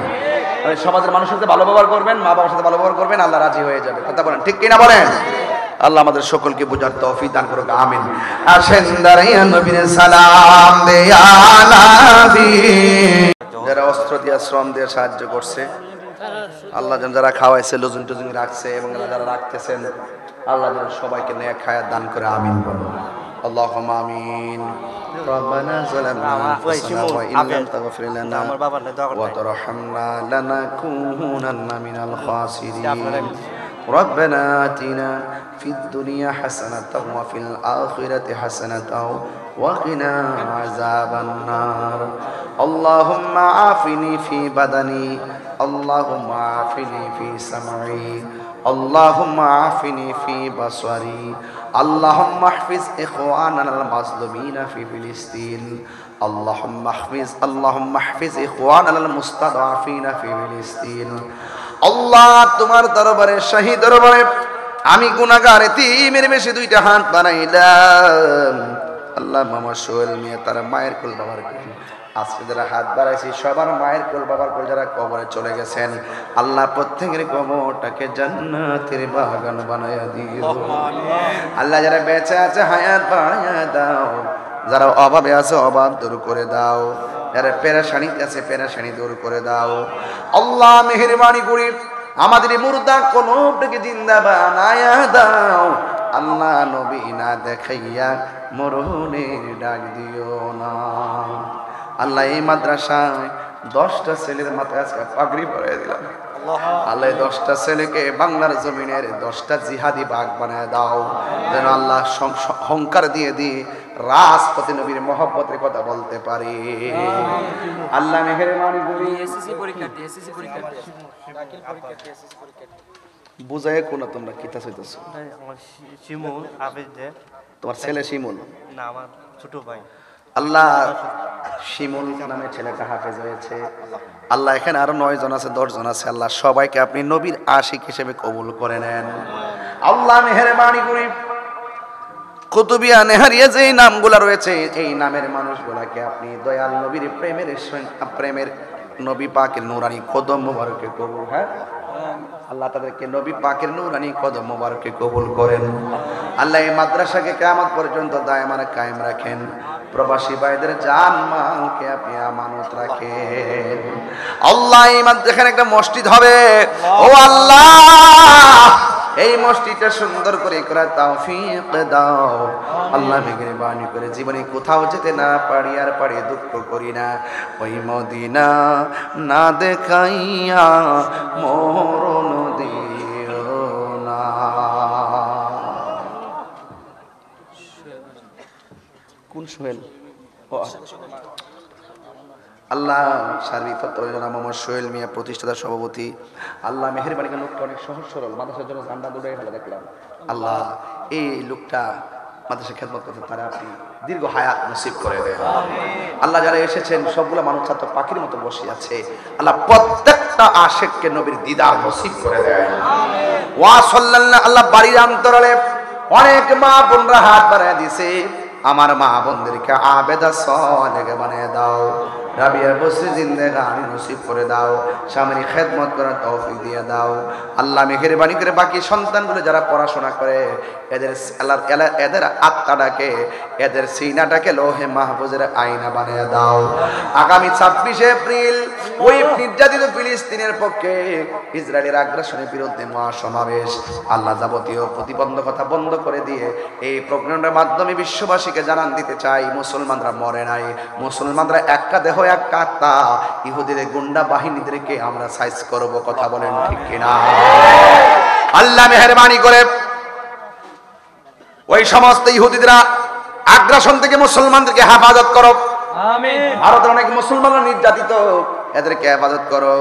সমাজের মানুষের সাথে ভালো ব্যবহার করবেন, মা বাবার সাথে ভালো ব্যবহার করবেন, আল্লাহ রাজি হয়ে যাবে, কথা বলেন ঠিক কিনা বলেন? আল্লাহ আমাদের সকলকে বুঝার তৌফিক দান করুক, আমিন। আসেন দাঁড়াইয়া নবীর সালাম দেয়া নবী। যারা অস্ত্র দিয়ে শ্রম দিয়ে সাহায্য করছে, আল্লাহ যেন যারা খাওয়াইছে, লুজুন টুজুন রাখছে এবং যারা রাখতেছেন, আল্লাহ যেন সবাইকে নেক হায়াত দান করে, আমিন বলুন। আল্লাহুম্মা আমিন। রব্বানা যালামনা আনফুসানা ওয়া ইন লাম তাগফির লানা ওয়া তারহামনা লানাকুনান্না মিনাল খাসিরিন। ربنا آتنا في الدنيا حسنة وفي الآخرة حسنة وقنا عذاب النار. اللهم عافني في بدني، اللهم عافني في سمعي، اللهم عافني في بصري، اللهم احفظ إخواننا المظلومين في فلسطين، اللهم احفظ إخواننا المستضعفين في فلسطين. আল্লাহ তোমার দরবারে, শাহী দরবারে আমি গুনাহগার এতিমের বেশি দুইটা হাত বানাইলাম। আল্লাহ মামা সোহেল মিয়া তার মায়ের কুল বাবার কুল, আজকে যারা হাত বাড়াইছি সবার মায়ের কুল বাবার কুল যারা কবরে চলে গেছেন, আল্লাহ প্রত্যেকের কবরটাকে জান্নাতের বাগান বানায়া দিও। আল্লাহ যারা বেঁচে আছে হায়াত বাড়ায়া দাও, যারা অভাবে আছে অভাব দূর করে দাও, যারা পেরেশানিতে আছে পেরেশানি দূর করে দাও। আল্লাহ মেহেরবানি করে আমাদের মুর্দা কলবটাকে জিন্দা বানায়া দাও। আল্লাহ নবী না দেখাইয়া মরণের ডাক দিও না। আল্লাহ এই মাদ্রাসায় 10টা ছেলের মাথায় আজকে পাগড়ি পরাই দিলাম। আল্লাহ 10টা ছেলেকে বাংলার জমিনের 10টা জিহাদি বাগ বানায় দাও, যেন আল্লাহ হংকার দিয়ে দিয়ে রাজপথে নবীর মহব্বতের কথা বলতে পারি। আল্লাহ মেহেরবানি করি। বুঝায় কোন তোমরা কিতা চাইতেছো? শিমুল হাফেজ দে। তোমার ছেলে শিমুল? না, আমার ছোট ভাই। আল্লাহ শিমুল নামে ছেলেটা হাফেজ হয়েছে। আল্লাহ এখানে আরো 9 জন আছে, 10 জন আছে। আল্লাহ সবাইকে আপনি নবীর আশিক হিসেবে কবুল করে নেন। আল্লাহ মেহেরবানি করি কুতুবিয়া নেহারিয়া যে নামগুলা রয়েছে, এই নামের মানুষগুলাকে আপনি দয়াল নবীর প্রেমের নবী পাকের নূরানি কদম মোবারকে কবুল, হ্যাঁ আল্লাহ তাদেরকে নবী পাকের নূরানি কদম মোবারকে কবুল করেন। আল্লাহ এই মাদ্রাসাকে কিয়ামত পর্যন্ত দায়মান কায়েম রাখেন। প্রবাসী ভাইদের জান মালকে আপনি আমানত রাখেন। আল্লাহ এই মাদ্রাসায় একটা মসজিদ হবে, ও আল্লাহ এই মসজিদটা সুন্দর করে করার তৌফিক দাও। আল্লাহ মেহেরবানি করে জীবনে কোথাও যেতে না পারি আর পারি দুঃখ করি না, ওই মদিনা না দেখাইয়া মরণ দিও না। কোন সোহেল? আল্লাহ সার্বিক ফতোয়া মোহাম্মদ সোহেল মিয়া প্রতিষ্ঠাতা সভাপতি। আল্লাহ মেহেরবানি করে লোকটা অনেক সহজ সরল, মাদ্রাসার জন্য ঝান্ডা দৌড়াই ফেলে দেখলাম। আল্লাহ এই লোকটা মাদ্রাসা খেদমত করতে পারে, আপনি দীর্ঘ হায়াত নসিব করে দেন। আল্লাহ যারা এসেছেন সবগুলো মানুষ ছাত্র পাখির মতো বসে আছে, আল্লাহ প্রত্যেকটা আশিককে নবীর দিদার নসিব করে দেন। ওয়া সাল্লাল্লাহু আল্লাহ বাড়ির অন্তরালে অনেক মা বোনরা হাত বাড়ায় দিছে, আমার মা বোনদেরকে আবেদা সালেহা বানিয়ে দাও, রাবিয়া বসরি জিন্দেগানি নসিব করে দাও, স্বামীর খেদমত করার তৌফিক দিয়ে দাও। আল্লাহ মেহেরবানি করে বাকি সন্তানগুলো যারা পড়াশোনা করে এদের আত্মাটাকে, এদের সিনাটাকে লোহে মাহফুজের আয়না বানিয়ে দাও। আগামী 26 এপ্রিল ওই নির্যাতিত ফিলিস্তিনের পক্ষে ইসরায়েলের আগ্রাসনের বিরুদ্ধে মহাসমাবেশ, আল্লাহ যাবতীয় প্রতিবন্ধকতা বন্ধ করে দিয়ে এই প্রোগ্রামের মাধ্যমে বিশ্ববাসীকে জানান দিতে চাই, মুসলমানরা মরে নাই, মুসলমানরা একটা দেহ একটা আত্মা। ইহুদিদের গুন্ডা বাহিনীদেরকে আমরা সাইজ করব, কথা বলেন ঠিক কিনা? আল্লাহ মেহেরবানি করে ওই সমস্ত ইহুদিরা আগ্রাসন থেকে মুসলমানদেরকে হেফাজত করো। আমিন। ভারতের অনেক মুসলমানরা নির্যাতিত, এদেরকে হেফাজত করো।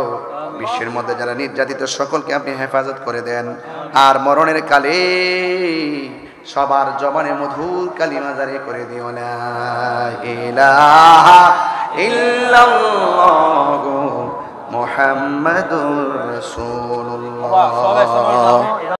বিশ্বের মধ্যে যারা নির্যাতিত সকলকে আপনি হেফাজত করে দেন। আর মরণের কালে সবার জবানে মধুর কালিমা জারি করে দিও, লা ইলাহা ইল্লাল্লাহু মুহাম্মাদুর রাসূলুল্লাহ।